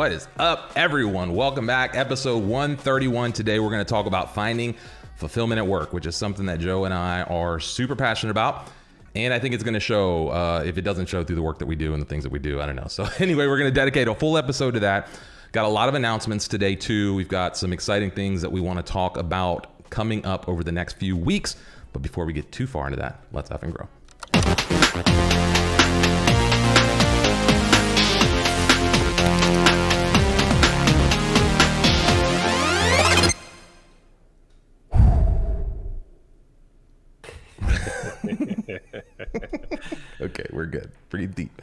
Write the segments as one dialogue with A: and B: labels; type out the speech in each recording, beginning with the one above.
A: What is up, everyone? Welcome back. Episode 131. Today, we're going to talk about finding fulfillment at work, which is something that Joe and I are super passionate about. And I think it's going to show, if it doesn't show through the work that we do and the things that we do, I don't know. So anyway, we're going to dedicate a full episode to that. Got a lot of announcements today, too. We've got some exciting things that we want to talk about coming up over the next few weeks. But before we get too far into that, let's F and grow. Okay, we're good. Pretty deep.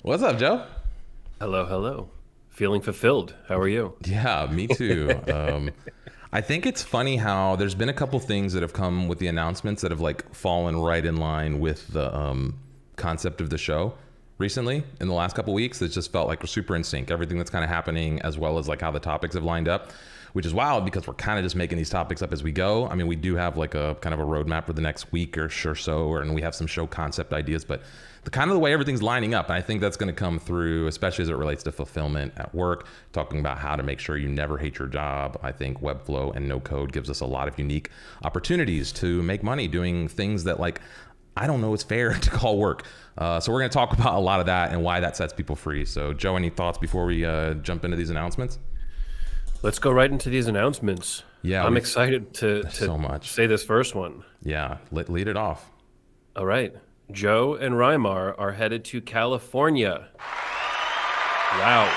A: What's up, Joe?
B: Hello, hello. Feeling fulfilled. How are you?
A: Yeah, me too. I think it's funny how there's been a couple things that have come with the announcements that have like fallen right in line with the concept of the show recently in the last couple weeks. It's just felt like we're super in sync. Everything that's kind of happening, as well as like how the topics have lined up, which is wild because we're kind of just making these topics up as we go. I mean, we do have like a kind of a roadmap for the next week or so, and we have some show concept ideas, but the kind of the way everything's lining up, and I think that's going to come through, especially as it relates to fulfillment at work, talking about how to make sure you never hate your job. I think Webflow and no code gives us a lot of unique opportunities to make money doing things that like, I don't know, it's fair to call work. So we're going to talk about a lot of that and why that sets people free. So Joe, any thoughts before we jump into these announcements?
B: Let's go right into these announcements.
A: Yeah,
B: I'm excited to
A: so much.
B: say this first one.
A: Yeah, lead it off.
B: All right. Joe and Raymmar are headed to California. Wow.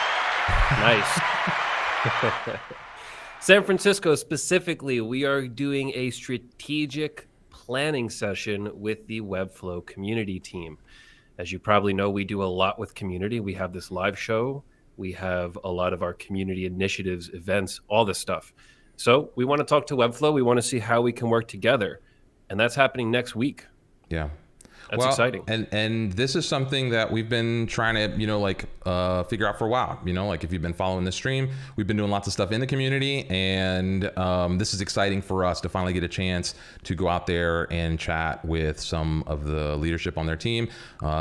B: Nice. San Francisco specifically, we are doing a strategic planning session with the Webflow community team. As you probably know, we do a lot with community. We have this live show. We have a lot of our community initiatives, events, all this stuff. So we want to talk to Webflow. We want to see how we can work together. And that's happening next week.
A: Yeah.
B: That's exciting.
A: And this is something that we've been trying to, figure out for a while. Like if you've been following the stream, we've been doing lots of stuff in the community, and this is exciting for us to finally get a chance to go out there and chat with some of the leadership on their team,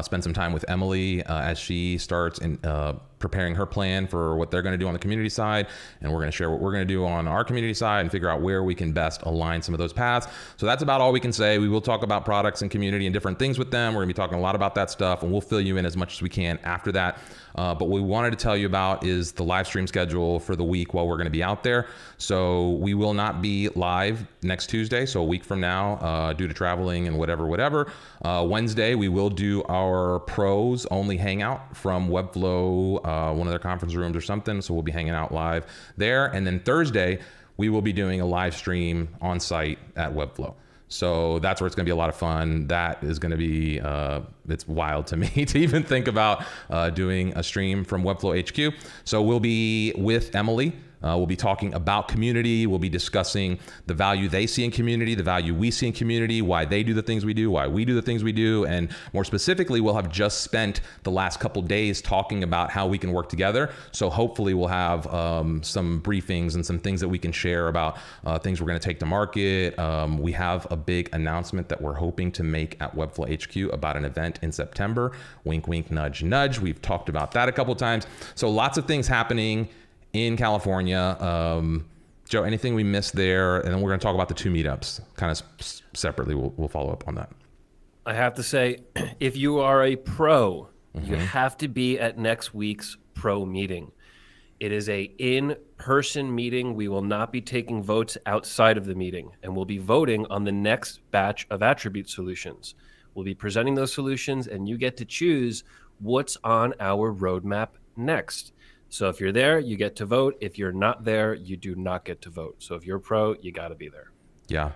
A: spend some time with Emily as she starts in preparing her plan for what they're going to do on the community side, and we're going to share what we're going to do on our community side and figure out where we can best align some of those paths. So that's about all we can say. We will talk about products and community and different things with them. We're going to be talking a lot about that stuff, and we'll fill you in as much as we can after that. But what we wanted to tell you about is the live stream schedule for the week while we're going to be out there. So we will not be live next Tuesday, so a week from now, due to traveling and whatever. Wednesday, we will do our pros only hangout from Webflow, one of their conference rooms or something. So we'll be hanging out live there. And then Thursday, we will be doing a live stream on site at Webflow. So that's where it's going to be a lot of fun. That is going to be, it's wild to me to even think about doing a stream from Webflow HQ. So we'll be with Emily. We'll be talking about community. We'll be discussing the value they see in community, the value we see in community, why they do the things we do, why we do the things we do. And more specifically, we'll have just spent the last couple days talking about how we can work together. So hopefully we'll have some briefings and some things that we can share about things we're going to take to market. We have a big announcement that we're hoping to make at Webflow HQ about an event in September. Wink, wink, nudge, nudge. We've talked about that a couple times. So lots of things happening in California. Joe, anything we missed there? And then we're going to talk about the two meetups kind of separately. We'll follow up on that.
B: I have to say, if you are a pro, you have to be at next week's pro meeting. It is a in-person meeting. We will not be taking votes outside of the meeting, and we'll be voting on the next batch of attribute solutions. We'll be presenting those solutions, and you get to choose what's on our roadmap next. So if you're there, you get to vote. If you're not there, you do not get to vote. So if you're a pro, you got to be there.
A: Yeah,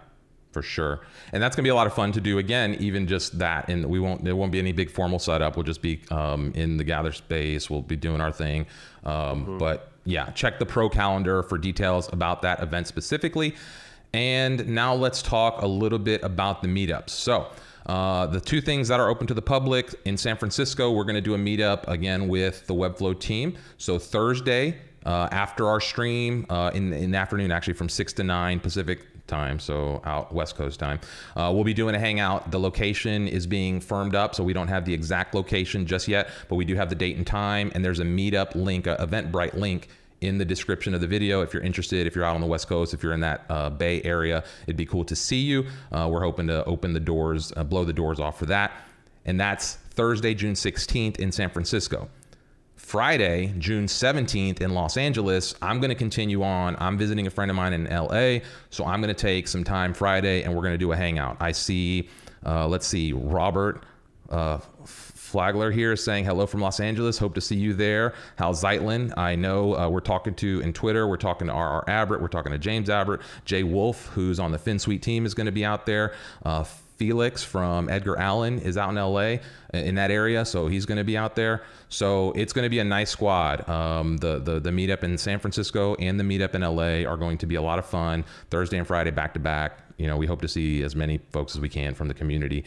A: for sure. And that's going to be a lot of fun to do. Again, even just that. And there won't be any big formal setup. We'll just be in the gather space. We'll be doing our thing. But yeah, check the pro calendar for details about that event specifically. And now let's talk a little bit about the meetups. So the two things that are open to the public in San Francisco, we're going to do a meetup again with the Webflow team. So Thursday, after our stream in the afternoon, actually from 6 to 9 Pacific time, so out West Coast time. We'll be doing a hangout. The location is being firmed up, so we don't have the exact location just yet, but we do have the date and time, and there's a meetup link, a Eventbrite link in the description of the video. If you're interested, if you're out on the West Coast, if you're in that Bay Area, it'd be cool to see you. We're hoping to open the doors, blow the doors off for that. And that's Thursday, June 16th in San Francisco. Friday, June 17th in Los Angeles, I'm going to continue on. I'm visiting a friend of mine in LA, so I'm going to take some time Friday and we're going to do a hangout. I see, let's see, Robert Flagler here saying hello from Los Angeles. Hope to see you there. Hal Zeitlin, I know we're talking to in Twitter. We're talking to R.R. Abbott. We're talking to James Abbott. Jay Wolf, who's on the Finsweet team, is going to be out there. Felix from Edgar Allan is out in LA in that area, so he's going to be out there. So it's going to be a nice squad. The meetup in San Francisco and the meetup in LA are going to be a lot of fun. Thursday and Friday back to back. You know, we hope to see as many folks as we can from the community.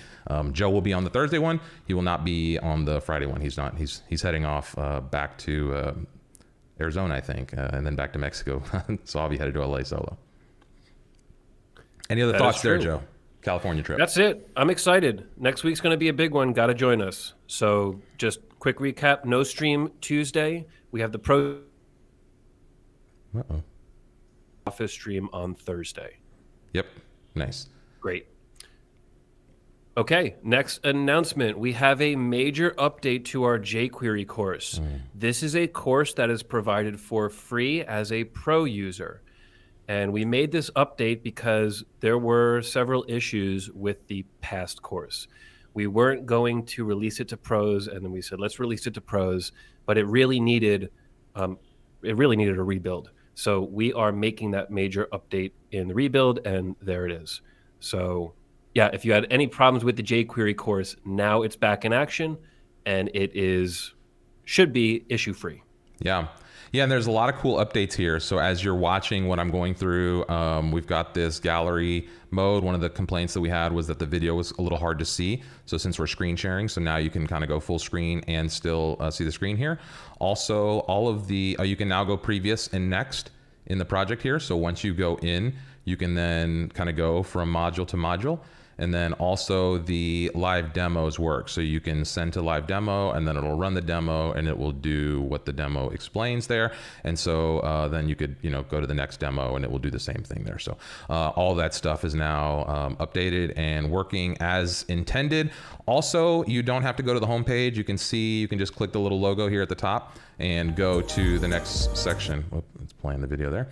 A: Joe will be on the Thursday one. He will not be on the Friday one. He's not. He's heading off back to Arizona, I think, and then back to Mexico. So I'll be headed to LA solo. Any other thoughts there, Joe? California trip.
B: That's it. I'm excited. Next week's going to be a big one. Got to join us. So just quick recap. No stream Tuesday. We have the pro office stream on Thursday.
A: Yep. Nice.
B: Great. Okay. Next announcement. We have a major update to our jQuery course. This is a course that is provided for free as a pro user. And we made this update because there were several issues with the past course. We weren't going to release it to pros, and then we said, let's release it to pros, but it really needed a rebuild. So we are making that major update in the rebuild, and there it is. So yeah, if you had any problems with the jQuery course, now it's back in action, and it should be issue-free.
A: Yeah. Yeah, and there's a lot of cool updates here. So as you're watching what I'm going through, we've got this gallery mode. One of the complaints that we had was that the video was a little hard to see. So since we're screen sharing, so now you can kind of go full screen and still see the screen here. Also, all of the, you can now go previous and next in the project here. So once you go in, you can then kind of go from module to module. And then also the live demos work. So you can send to live demo and then it'll run the demo and it will do what the demo explains there. And so then you could, go to the next demo and it will do the same thing there. So all that stuff is now updated and working as intended. Also, you don't have to go to the homepage. You can just click the little logo here at the top and go to the next section. Whoop, it's playing the video there.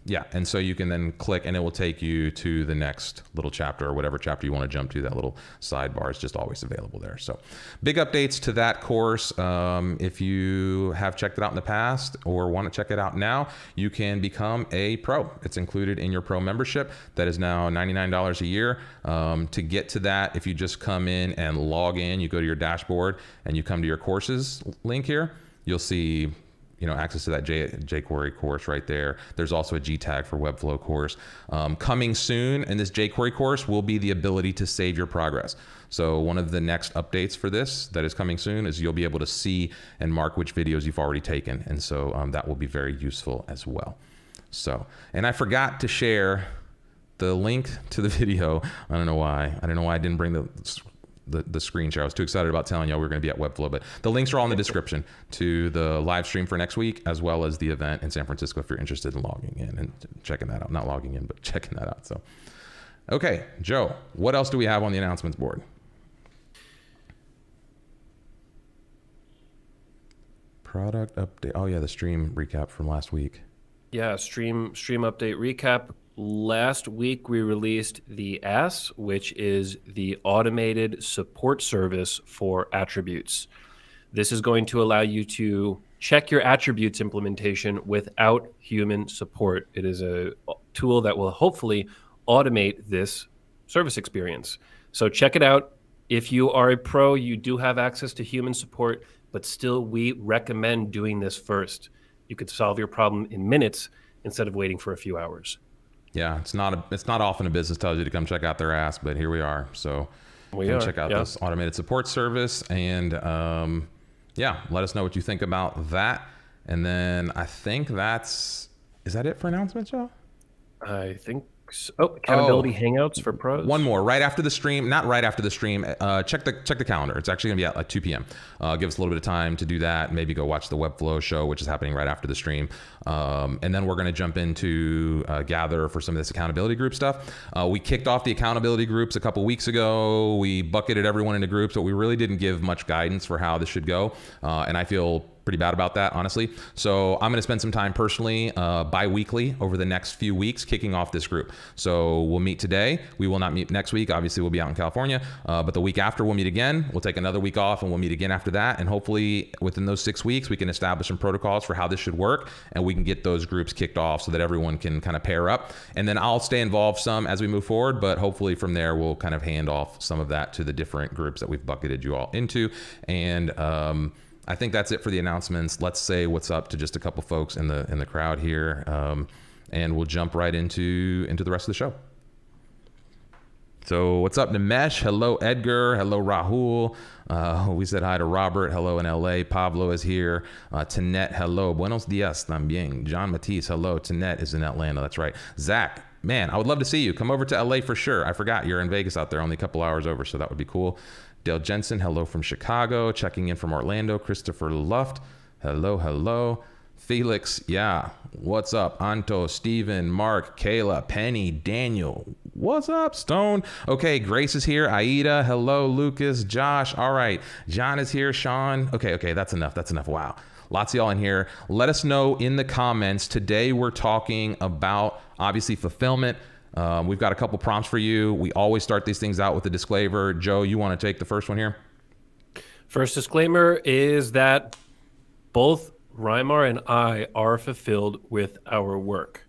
A: Yeah, and so you can then click and it will take you to the next little chapter or whatever chapter you want to jump to. That little sidebar is just always available there. So big updates to that course. If you have checked it out in the past or want to check it out now, you can become a pro. It's included in your pro membership. That is now $99 a year. To get to that, if you just come in and log in, you go to your dashboard and you come to your courses link here, you'll see access to that jQuery course right there. There's also a G tag for Webflow course. Coming soon in this jQuery course will be the ability to save your progress. So one of the next updates for this that is coming soon is you'll be able to see and mark which videos you've already taken. And so that will be very useful as well. So, and I forgot to share the link to the video. I don't know why I didn't bring the screen share. I was too excited about telling y'all we were going to be at Webflow, but the links are all in the description to the live stream for next week, as well as the event in San Francisco if you're interested in logging in and checking that out. Not logging in, but checking that out. So, okay, Joe, what else do we have on the announcements board? Product update. Oh yeah, the stream recap from last week.
B: Yeah, stream update recap. Last week, we released the AS, which is the automated support service for attributes. This is going to allow you to check your attributes implementation without human support. It is a tool that will hopefully automate this service experience. So check it out. If you are a pro, you do have access to human support, but still we recommend doing this first. You could solve your problem in minutes instead of waiting for a few hours.
A: Yeah, it's not often a business tells you to come check out their ass, but here we are. So check out this automated support service and let us know what you think about that. And then I think is that it for announcements, Joe?
B: I think so. Oh, accountability hangouts for pros.
A: One more right after the stream, not right after the stream. Check the calendar. It's actually gonna be at like 2 p.m. Give us a little bit of time to do that. Maybe go watch the Webflow show, which is happening right after the stream. And then we're gonna jump into Gather for some of this accountability group stuff. We kicked off the accountability groups a couple weeks ago. We bucketed everyone into groups, but we really didn't give much guidance for how this should go. And I feel pretty bad about that, honestly. So I'm going to spend some time personally, bi-weekly over the next few weeks, kicking off this group. So we'll meet today. We will not meet next week. Obviously, we'll be out in California. But the week after, we'll meet again. We'll take another week off, and we'll meet again after that. And hopefully, within those 6 weeks, we can establish some protocols for how this should work, and we can get those groups kicked off so that everyone can kind of pair up. And then I'll stay involved some as we move forward, but hopefully from there, we'll kind of hand off some of that to the different groups that we've bucketed you all into. And I think that's it for the announcements. Let's say what's up to just a couple folks in the crowd here, and we'll jump right into the rest of the show. So what's up, Nimesh? Hello, Edgar. Hello, Rahul. We said hi to Robert. Hello in LA. Pablo is here. Tanet, hello. Buenos dias también. John Matisse, hello. Tanet is in Atlanta. That's right. Zach, man, I would love to see you. Come over to LA for sure. I forgot you're in Vegas out there, only a couple hours over, so that would be cool. Dale Jensen, hello from Chicago. Checking in from Orlando. Christopher Luft, hello, hello. Felix, yeah, what's up? Anto, Steven, Mark, Kayla, Penny, Daniel, what's up? Stone. Okay, Grace is here. Aida, hello. Lucas, Josh, all right. John is here. Sean, okay, that's enough. Wow. Lots of y'all in here. Let us know in the comments. Today we're talking about, obviously, fulfillment. We've got a couple prompts for you. We always start these things out with a disclaimer. Joe, you want to take the first one here?
B: First disclaimer is that both Raymmar and I are fulfilled with our work.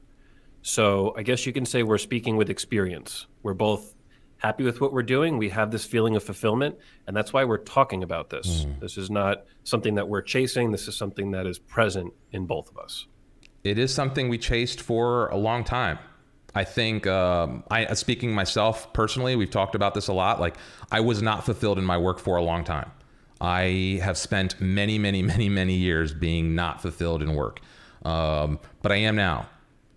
B: So I guess you can say we're speaking with experience. We're both happy with what we're doing. We have this feeling of fulfillment, and that's why we're talking about this. This is not something that we're chasing. This is something that is present in both of us.
A: It is something we chased for a long time. I think, speaking myself personally, we've talked about this a lot. Like, I was not fulfilled in my work for a long time. I have spent many years being not fulfilled in work. But I am now,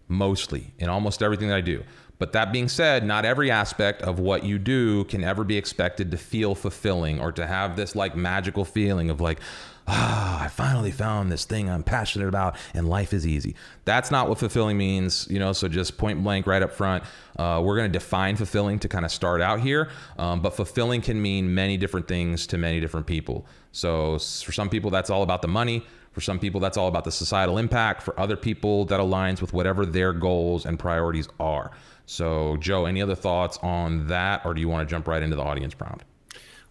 A: mostly, in almost everything that I do. But that being said, not every aspect of what you do can ever be expected to feel fulfilling or to have this like magical feeling of like, I finally found this thing I'm passionate about and life is easy. That's not what fulfilling means, so just point blank right up front. We're going to define fulfilling to kind of start out here. But fulfilling can mean many different things to many different people. So for some people, that's all about the money. For some people, that's all about the societal impact. For other people, that aligns with whatever their goals and priorities are. So Joe, any other thoughts on that, or do you want to jump right into the audience prompt?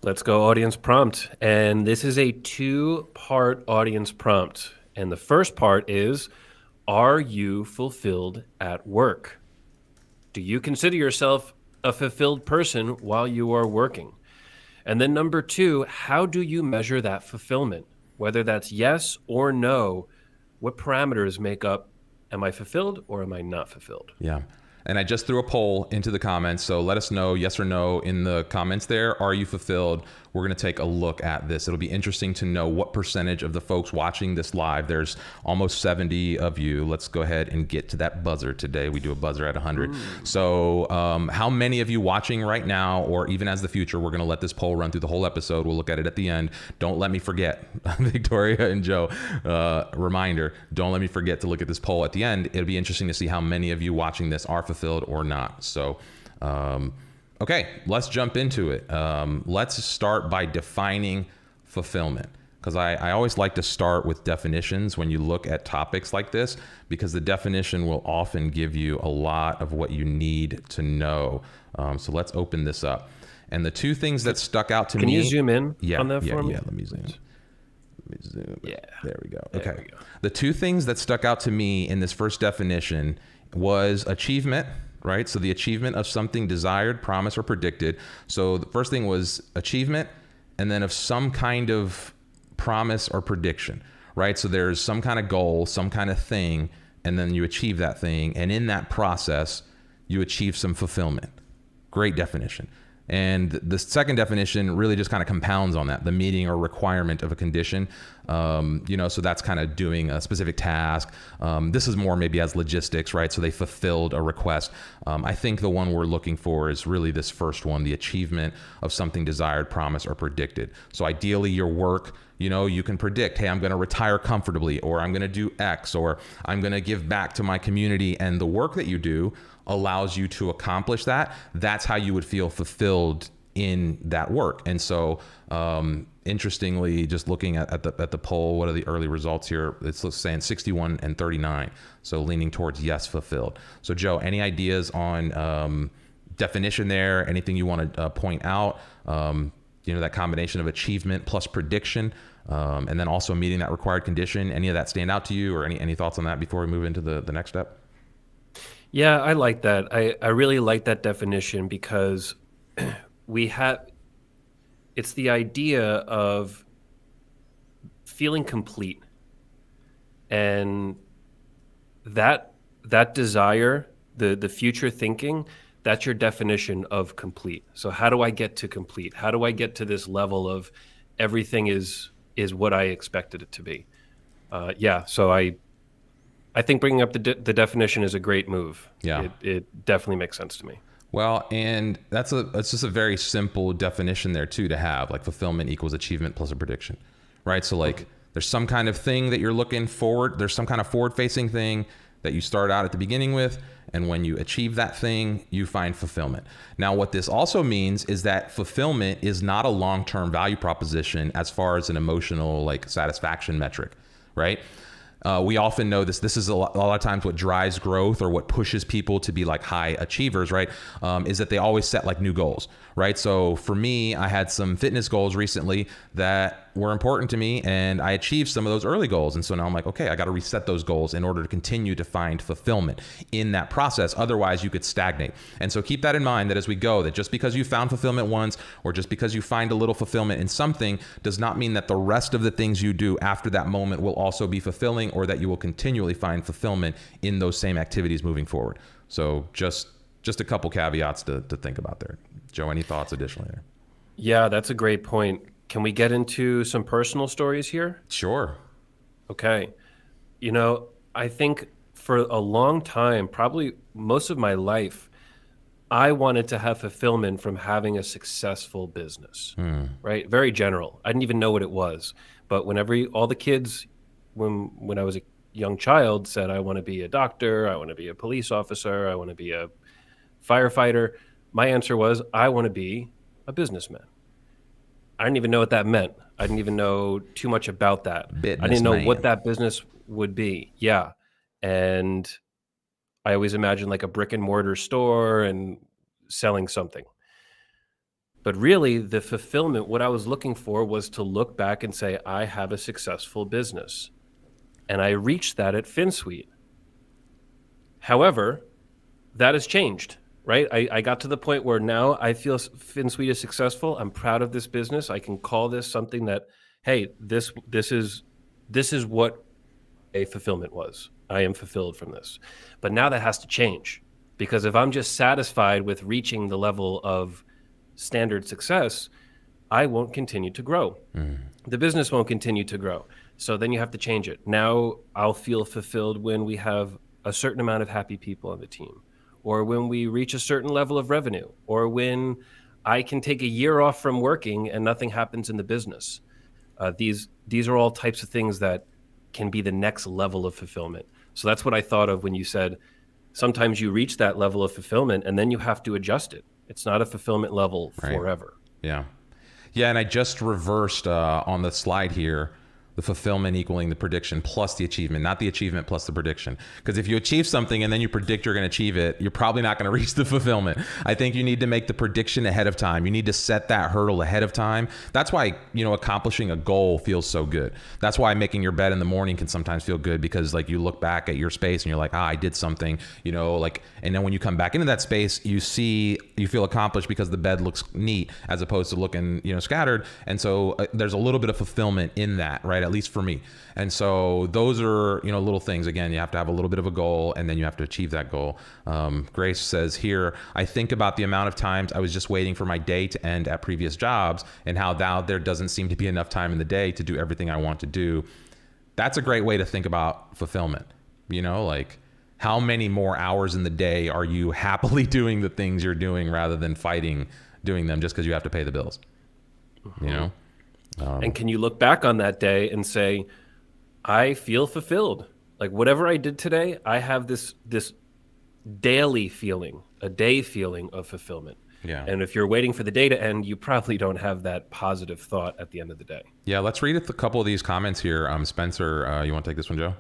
B: Let's go audience prompt. And this is a 2-part audience prompt. And the first part is, are you fulfilled at work? Do you consider yourself a fulfilled person while you are working? And then number 2, how do you measure that fulfillment? Whether that's yes or no, what parameters make up, am I fulfilled or am I not fulfilled?
A: Yeah. And I just threw a poll into the comments, so let us know yes or no in the comments there. Are you fulfilled? We're going to take a look at this. It'll be interesting to know what percentage of the folks watching this live. There's almost 70 of you. Let's go ahead and get to that buzzer today. We do a buzzer at 100. So how many of you watching right now, or even as the future, we're going to let this poll run through the whole episode. We'll look at it at the end. Don't let me forget, Victoria and Joe, reminder, don't let me forget to look at this poll at the end. It'll be interesting to see how many of you watching this are fulfilled or not. So, okay, let's jump into it. Let's start by defining fulfillment, because I always like to start with definitions when you look at topics like this, because the definition will often give you a lot of what you need to know. So let's open this up. And the two things that stuck out to me.
B: Can you zoom in on that for me?
A: Yeah, let me zoom.
B: Yeah.
A: There we go.
B: There
A: Okay.
B: we go.
A: The two things that stuck out to me in this first definition was achievement, right? So the achievement of something desired, promised, or predicted. So the first thing was achievement, and then of some kind of promise or prediction, right? So there's some kind of goal, some kind of thing, and then you achieve that thing. And in that process, you achieve some fulfillment. Great definition. And the second definition really just kind of compounds on that, the meeting or requirement of a condition. So that's kind of doing a specific task. This is more maybe as logistics, right? So they fulfilled a request. I think the one we're looking for is really this first one, the achievement of something desired, promised, or predicted. So ideally your work, you can predict, hey, I'm going to retire comfortably, or I'm going to do X, or I'm going to give back to my community. And the work that you do allows you to accomplish that. That's how you would feel fulfilled in that work. And so, interestingly, just looking at the poll, what are the early results here? It's saying 61 and 39. So leaning towards yes, fulfilled. So Joe, any ideas on definition there? Anything you want to point out? That combination of achievement plus prediction, and then also meeting that required condition. Any of that stand out to you, or any thoughts on that before we move into the next step?
B: Yeah, I like that. I really like that definition because it's the idea of feeling complete, and that desire, the future thinking, that's your definition of complete. So how do I get to complete? How do I get to this level of everything is what I expected it to be? So I think bringing up the definition is a great move.
A: Yeah,
B: it definitely makes sense to me.
A: Well, and it's just a very simple definition there too, to have like fulfillment equals achievement plus a prediction, right? So like there's some kind of thing that you're looking forward, there's some kind of forward facing thing that you start out at the beginning with, and when you achieve that thing, you find fulfillment. Now, what this also means is that fulfillment is not a long-term value proposition as far as an emotional like satisfaction metric, right? We often know this. This is a lot of times what drives growth, or what pushes people to be like high achievers, right? Is that they always set like new goals, right? So for me, I had some fitness goals recently that were important to me, and I achieved some of those early goals. And so now I'm like, okay, I got to reset those goals in order to continue to find fulfillment in that process. Otherwise, you could stagnate. And so keep that in mind, that as we go, that just because you found fulfillment once, or just because you find a little fulfillment in something, does not mean that the rest of the things you do after that moment will also be fulfilling, or that you will continually find fulfillment in those same activities moving forward. So just a couple caveats to think about there. Joe, any thoughts additionally there?
B: Yeah, that's a great point. Can we get into some personal stories here?
A: Sure.
B: Okay. I think for a long time, probably most of my life, I wanted to have fulfillment from having a successful business, right? Very general. I didn't even know what it was. But whenever all the kids, when I was a young child, said, I want to be a doctor, I want to be a police officer, I want to be a firefighter, my answer was, I want to be a businessman. I didn't even know what that meant. I didn't even know too much about that. I didn't know what that business would be. Yeah. And I always imagined like a brick and mortar store and selling something. But really, the fulfillment, what I was looking for was to look back and say, I have a successful business. And I reached that at Finsweet. However, that has changed. Right? I got to the point where now I feel Finsweet is successful. I'm proud of this business. I can call this something that, hey, this is what a fulfillment was. I am fulfilled from this. But now that has to change, because if I'm just satisfied with reaching the level of standard success, I won't continue to grow. The business won't continue to grow. So then you have to change it. Now I'll feel fulfilled when we have a certain amount of happy people on the team, or when we reach a certain level of revenue, or when I can take a year off from working and nothing happens in the business. These are all types of things that can be the next level of fulfillment. So that's what I thought of when you said, sometimes you reach that level of fulfillment and then you have to adjust it. It's not a fulfillment level forever.
A: Yeah. Yeah, and I just reversed on the slide here, the fulfillment equaling the prediction plus the achievement, not the achievement plus the prediction. Because if you achieve something and then you predict you're going to achieve it, you're probably not going to reach the fulfillment. I think you need to make the prediction ahead of time. You need to set that hurdle ahead of time. That's why, accomplishing a goal feels so good. That's why making your bed in the morning can sometimes feel good, because like you look back at your space and you're like, I did something, and then when you come back into that space, you feel accomplished because the bed looks neat as opposed to looking, scattered. And so there's a little bit of fulfillment in that, right? At least for me. And so those are, little things. Again, you have to have a little bit of a goal, and then you have to achieve that goal. Grace says here, I think about the amount of times I was just waiting for my day to end at previous jobs, and how now there doesn't seem to be enough time in the day to do everything I want to do. That's a great way to think about fulfillment. Like, how many more hours in the day are you happily doing the things you're doing rather than fighting doing them just because you have to pay the bills?
B: And can you look back on that day and say, I feel fulfilled? Like, whatever I did today, I have this daily feeling, a day feeling of fulfillment.
A: Yeah.
B: And if you're waiting for the day to end, you probably don't have that positive thought at the end of the day.
A: Yeah, let's read a couple of these comments here. Spencer, you want to take this one, Joe?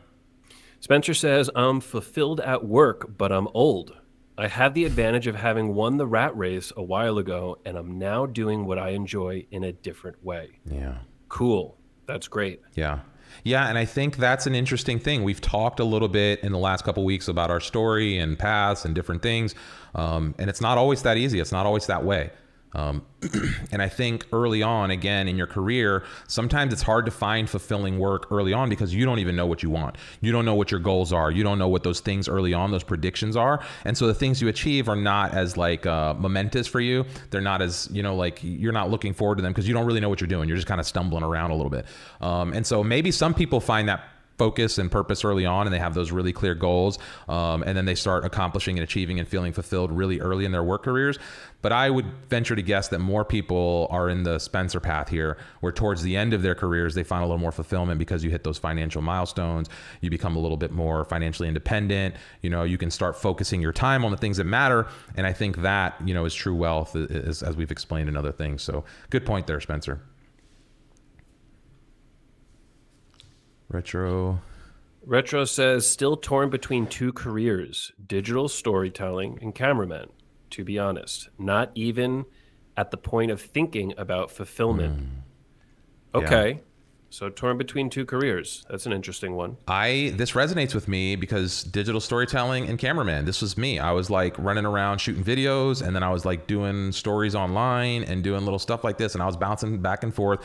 B: Spencer says, I'm fulfilled at work, but I'm old. I have the advantage of having won the rat race a while ago, and I'm now doing what I enjoy in a different way.
A: Yeah.
B: Cool. That's great.
A: Yeah. Yeah, and I think that's an interesting thing. We've talked a little bit in the last couple of weeks about our story and paths and different things, and it's not always that easy. It's not always that way. And I think early on, again, in your career, sometimes it's hard to find fulfilling work early on because you don't even know what you want. You don't know what your goals are. You don't know what those things early on, those predictions are. And so the things you achieve are not as momentous for you. They're not as, you're not looking forward to them because you don't really know what you're doing. You're just kind of stumbling around a little bit. And so maybe some people find that focus and purpose early on, and they have those really clear goals, and then they start accomplishing and achieving and feeling fulfilled really early in their work careers. But I would venture to guess that more people are in the Spencer path here, where towards the end of their careers they find a little more fulfillment because you hit those financial milestones, you become a little bit more financially independent, you can start focusing your time on the things that matter. And I think that is true wealth, as we've explained in other things. So good point there, Spencer. Retro
B: says, still torn between two careers, digital storytelling and cameraman, to be honest. Not even at the point of thinking about fulfillment. Okay. Yeah. So torn between two careers. That's an interesting one.
A: This resonates with me because digital storytelling and cameraman, this was me. I was like running around shooting videos, and then I was like doing stories online and doing little stuff like this. And I was bouncing back and forth.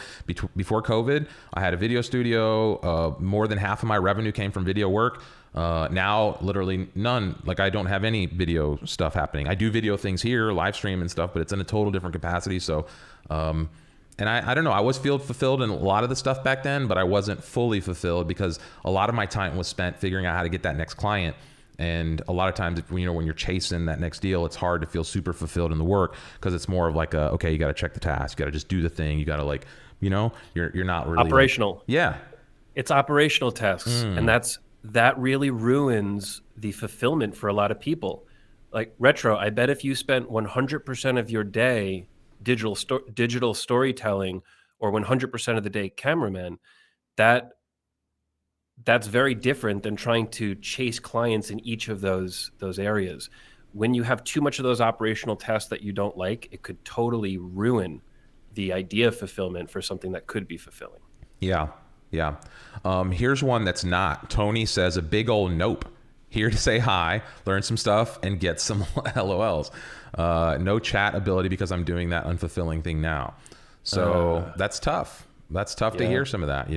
A: Before COVID, I had a video studio. More than half of my revenue came from video work. Now literally none. Like, I don't have any video stuff happening. I do video things here, live stream and stuff, but it's in a total different capacity. So, and I don't know, I was fulfilled in a lot of the stuff back then, but I wasn't fully fulfilled because a lot of my time was spent figuring out how to get that next client. And a lot of times, when you're chasing that next deal, it's hard to feel super fulfilled in the work because it's more of like okay, you got to check the task, you got to just do the thing, you got to you're not really
B: operational.
A: Yeah.
B: It's operational tasks. And that really ruins the fulfillment for a lot of people. Like, Retro, I bet if you spent 100% of your day digital storytelling, or 100% of the day cameraman, that's very different than trying to chase clients in each of those areas. When you have too much of those operational tasks that you don't like, it could totally ruin the idea of fulfillment for something that could be fulfilling.
A: Yeah. Here's one that's not. Tony says, a big old nope. Here to say hi, learn some stuff, and get some LOLs. No chat ability because I'm doing that unfulfilling thing now. So that's tough. That's tough to hear some of that,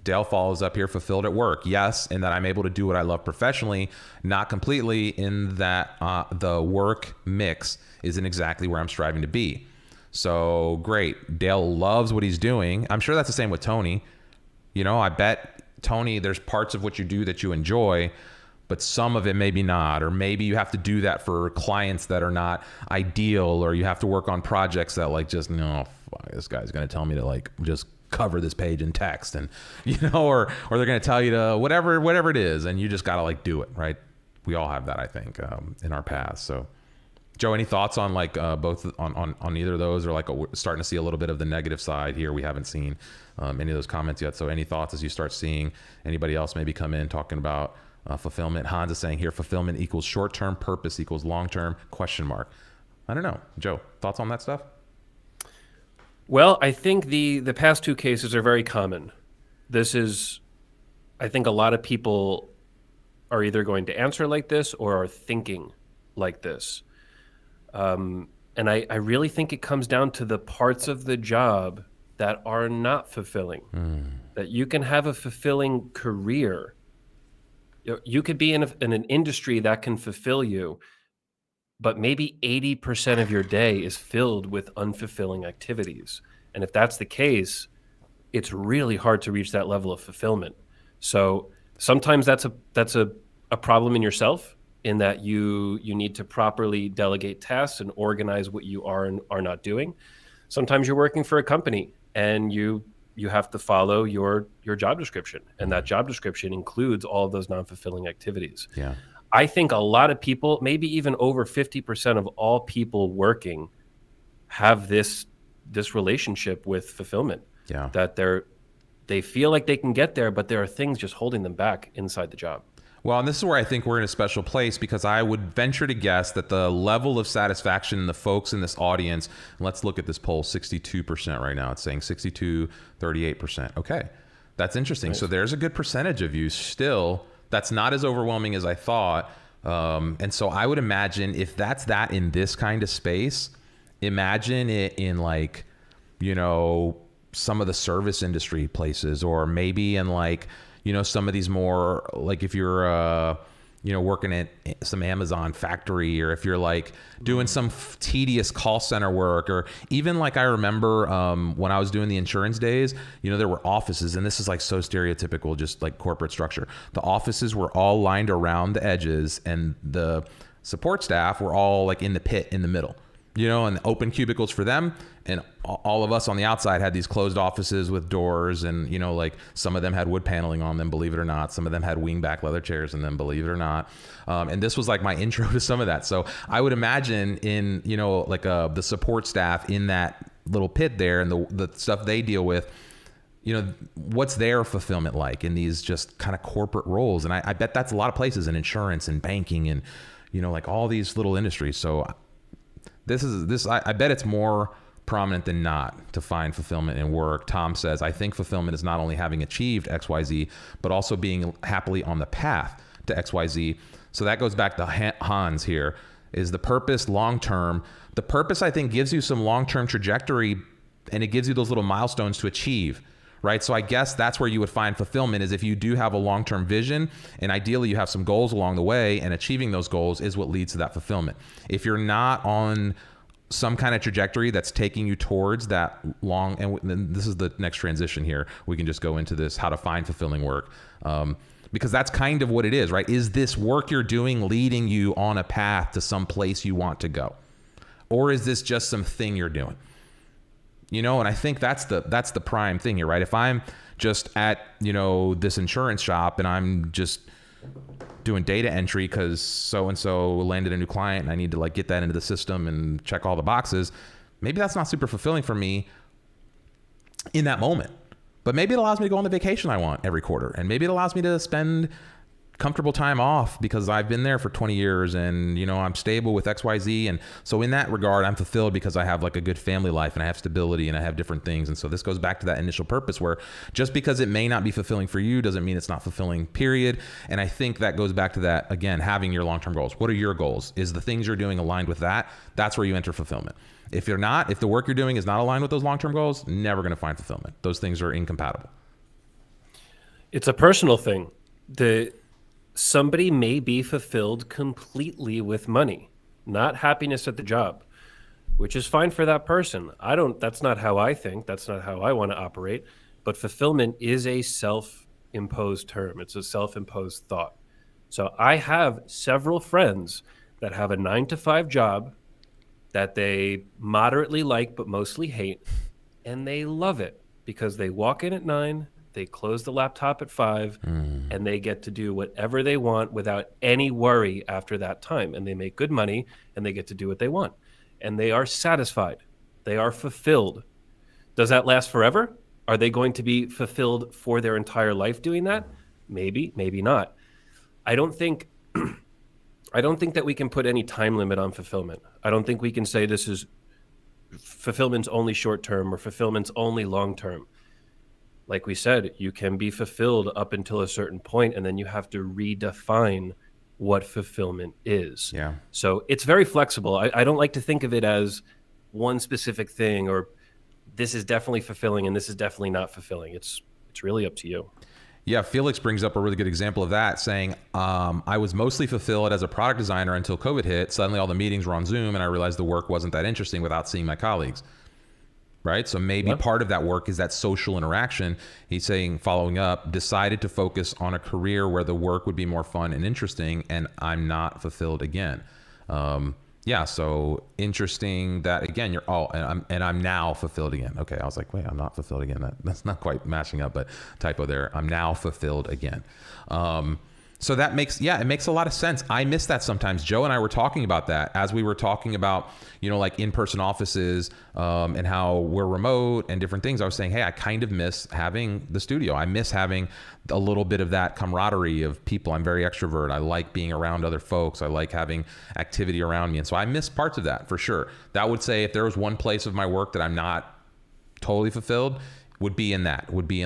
A: Dale follows up here, fulfilled at work. Yes, in that I'm able to do what I love professionally, not completely in that the work mix isn't exactly where I'm striving to be. So great. Dale loves what he's doing. I'm sure that's the same with Tony. I bet, Tony, there's parts of what you do that you enjoy, but some of it maybe not, or maybe you have to do that for clients that are not ideal, or you have to work on projects that this guy's going to tell me to just cover this page in text, and or they're going to tell you to whatever it is, and you just got to do it, right? We all have that, I think, in our past. So, Joe, any thoughts on both on either of those, or we're starting to see a little bit of the negative side here? We haven't seen any of those comments yet. So any thoughts as you start seeing anybody else maybe come in talking about fulfillment? Hans is saying here, fulfillment equals short-term, purpose equals long-term, ? I don't know. Joe, thoughts on that stuff?
B: Well, I think the past two cases are very common. I think a lot of people are either going to answer like this or are thinking like this. And I really think it comes down to the parts of the job that are not fulfilling, that you can have a fulfilling career. You could be in an industry that can fulfill you, but maybe 80% of your day is filled with unfulfilling activities. And if that's the case, it's really hard to reach that level of fulfillment. So sometimes that's a problem in yourself, in that you need to properly delegate tasks and organize what you are and are not doing. Sometimes you're working for a company and you have to follow your job description, and that job description includes all of those non-fulfilling activities.
A: Yeah.
B: I think a lot of people, maybe even over 50% of all people working, have this relationship with fulfillment.
A: Yeah.
B: That they feel like they can get there, but there are things just holding them back inside the job.
A: Well, and this is where I think we're in a special place, because I would venture to guess that the level of satisfaction in the folks in this audience, let's look at this poll, 62% right now. It's saying 62, 38%. Okay, that's interesting. Nice. So there's a good percentage of you still. That's not as overwhelming as I thought. And so I would imagine if that's that in this kind of space, imagine it in like, you know, some of the service industry places, or maybe in like, you know, some of these more like if you're, you know, working at some Amazon factory, or if you're like doing some tedious call center work, or even like I remember when I was doing the insurance days, you know, there were offices, and this is like so stereotypical, just like corporate structure. The offices were all lined around the edges, and the support staff were all like in the pit in the middle, you know, and open cubicles for them. And all of us on the outside had these closed offices with doors, and, you know, like some of them had wood paneling on them, believe it or not. Some of them had wingback leather chairs in them, believe it or not. And this was like my intro to some of that. So I would imagine in, you know, like the support staff in that little pit there, and the stuff they deal with, you know, what's their fulfillment like in these just kind of corporate roles? And I bet that's a lot of places, in insurance and banking and, you know, like all these little industries. So I bet it's more prominent than not to find fulfillment in work. Tom says, I think fulfillment is not only having achieved XYZ, but also being happily on the path to XYZ. So that goes back to Hans here. Is the purpose long-term? The purpose, I think, gives you some long-term trajectory, and it gives you those little milestones to achieve, right? So I guess that's where you would find fulfillment, is if you do have a long-term vision, and ideally you have some goals along the way, and achieving those goals is what leads to that fulfillment. If you're not on some kind of trajectory that's taking you towards that long, and this is the next transition here. We can just go into this, how to find fulfilling work. Because that's kind of what it is, right? Is this work you're doing leading you on a path to some place you want to go? Or is this just some thing you're doing? You know, and I think that's the prime thing here, right? If I'm just at, you know, this insurance shop and I'm just doing data entry because so-and-so landed a new client and I need to like get that into the system and check all the boxes, maybe that's not super fulfilling for me in that moment. But maybe it allows me to go on the vacation I want every quarter. And maybe it allows me to spend comfortable time off because I've been there for 20 years and, you know, I'm stable with XYZ. And so in that regard, I'm fulfilled because I have like a good family life and I have stability and I have different things. And so this goes back to that initial purpose, where just because it may not be fulfilling for you doesn't mean it's not fulfilling, period. And I think that goes back to that, again, having your long-term goals. What are your goals? Is the things you're doing aligned with that? That's where you enter fulfillment. If you're not, if the work you're doing is not aligned with those long-term goals, never going to find fulfillment. Those things are incompatible.
B: It's a personal thing. Somebody may be fulfilled completely with money, not happiness at the job, which is fine for that person. That's not how I think. That's not how I want to operate. But fulfillment is a self-imposed term. It's a self-imposed thought. So I have several friends that have a 9-to-5 job that they moderately like but mostly hate, and they love it because they walk in at 9, they close the laptop at 5, and they get to do whatever they want without any worry after that time. And they make good money and they get to do what they want. And they are satisfied. They are fulfilled. Does that last forever? Are they going to be fulfilled for their entire life doing that? Maybe, maybe not. I don't think that we can put any time limit on fulfillment. I don't think we can say this is fulfillment's only short term or fulfillment's only long term. Like we said, you can be fulfilled up until a certain point, and then you have to redefine what fulfillment is.
A: Yeah.
B: So it's very flexible. I don't like to think of it as one specific thing, or this is definitely fulfilling and this is definitely not fulfilling. It's really up to you.
A: Yeah, Felix brings up a really good example of that, saying, I was mostly fulfilled as a product designer until COVID hit. Suddenly all the meetings were on Zoom and I realized the work wasn't that interesting without seeing my colleagues. Right? So maybe part of that work is that social interaction. He's saying, following up, decided to focus on a career where the work would be more fun and interesting, and I'm not fulfilled again. Yeah, so interesting that, again, you're and I'm now fulfilled again. Okay, I was like, wait, I'm not fulfilled again. That's not quite matching up, but typo there. I'm now fulfilled again. So that makes, it makes a lot of sense. I miss that sometimes. Joe and I were talking about that as we were talking about, like in-person offices and how we're remote and different things. I was saying, hey, I kind of miss having the studio. I miss having a little bit of that camaraderie of people. I'm very extrovert. I like being around other folks. I like having activity around me. And so I miss parts of that for sure. That would say if there was one place of my work that I'm not totally fulfilled, would be in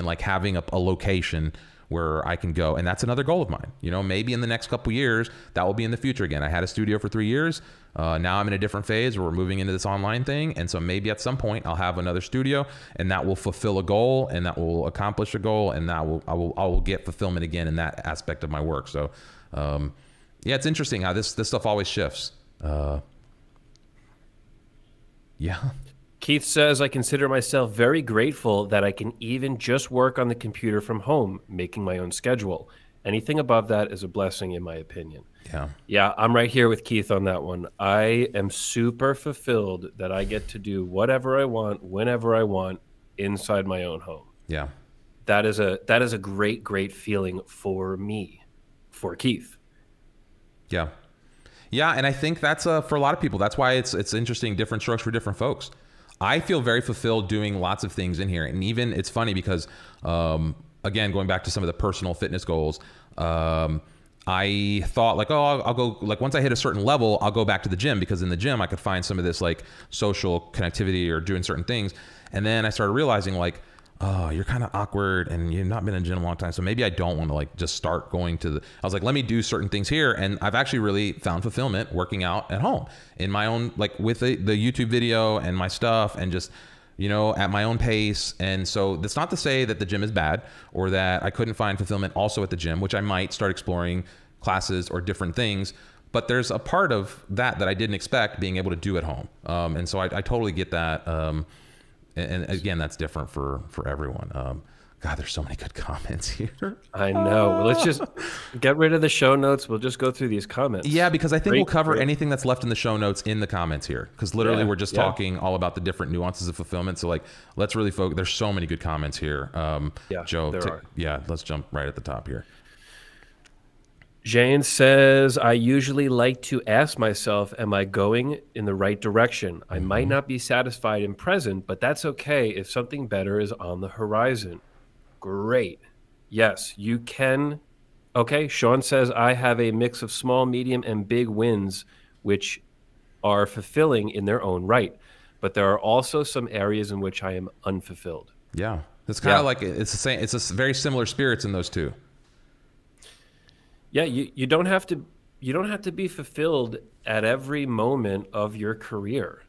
A: like having a location where I can go. And that's another goal of mine. Maybe in the next couple years, that will be in the future again. I had a studio for 3 years. Now I'm in a different phase where we're moving into this online thing. And so maybe at some point I'll have another studio and that will fulfill a goal and that will accomplish a goal. And I will get fulfillment again in that aspect of my work. So, it's interesting how this stuff always shifts.
B: Keith says, I consider myself very grateful that I can even just work on the computer from home, making my own schedule. Anything above that is a blessing, in my opinion. Yeah, I'm right here with Keith on that one. I am super fulfilled that I get to do whatever I want, whenever I want, inside my own home.
A: Yeah.
B: That is a great, great feeling for me, for Keith.
A: Yeah. Yeah, and I think that's for a lot of people. That's why it's interesting, different strokes for different folks. I feel very fulfilled doing lots of things in here. And even it's funny because, again, going back to some of the personal fitness goals, I thought like, I'll go, like once I hit a certain level, I'll go back to the gym because in the gym I could find some of this like social connectivity or doing certain things. And then I started realizing like, oh, you're kind of awkward and you've not been in the gym a long time. So maybe I don't want to like just start going to I was like, let me do certain things here. And I've actually really found fulfillment working out at home in my own, like with the YouTube video and my stuff and just, at my own pace. And so that's not to say that the gym is bad or that I couldn't find fulfillment also at the gym, which I might start exploring classes or different things. But there's a part of that I didn't expect being able to do at home. And so I totally get that. And again, that's different for everyone. God, there's so many good comments here.
B: I know. Well, let's just get rid of the show notes. We'll just go through these comments.
A: Yeah, because I think we'll cover anything that's left in the show notes in the comments here. Because literally we're just talking all about the different nuances of fulfillment. So like, let's really focus. There's so many good comments here. Joe, let's jump right at the top here.
B: Jane says, I usually like to ask myself, am I going in the right direction? I might not be satisfied in present, but that's okay if something better is on the horizon. Great. Yes, you can. Okay, Sean says, I have a mix of small, medium, and big wins, which are fulfilling in their own right. But there are also some areas in which I am unfulfilled.
A: Yeah, it's kind of like, it's the same. It's a very similar spirits in those two.
B: Yeah, you don't have to be fulfilled at every moment of your career.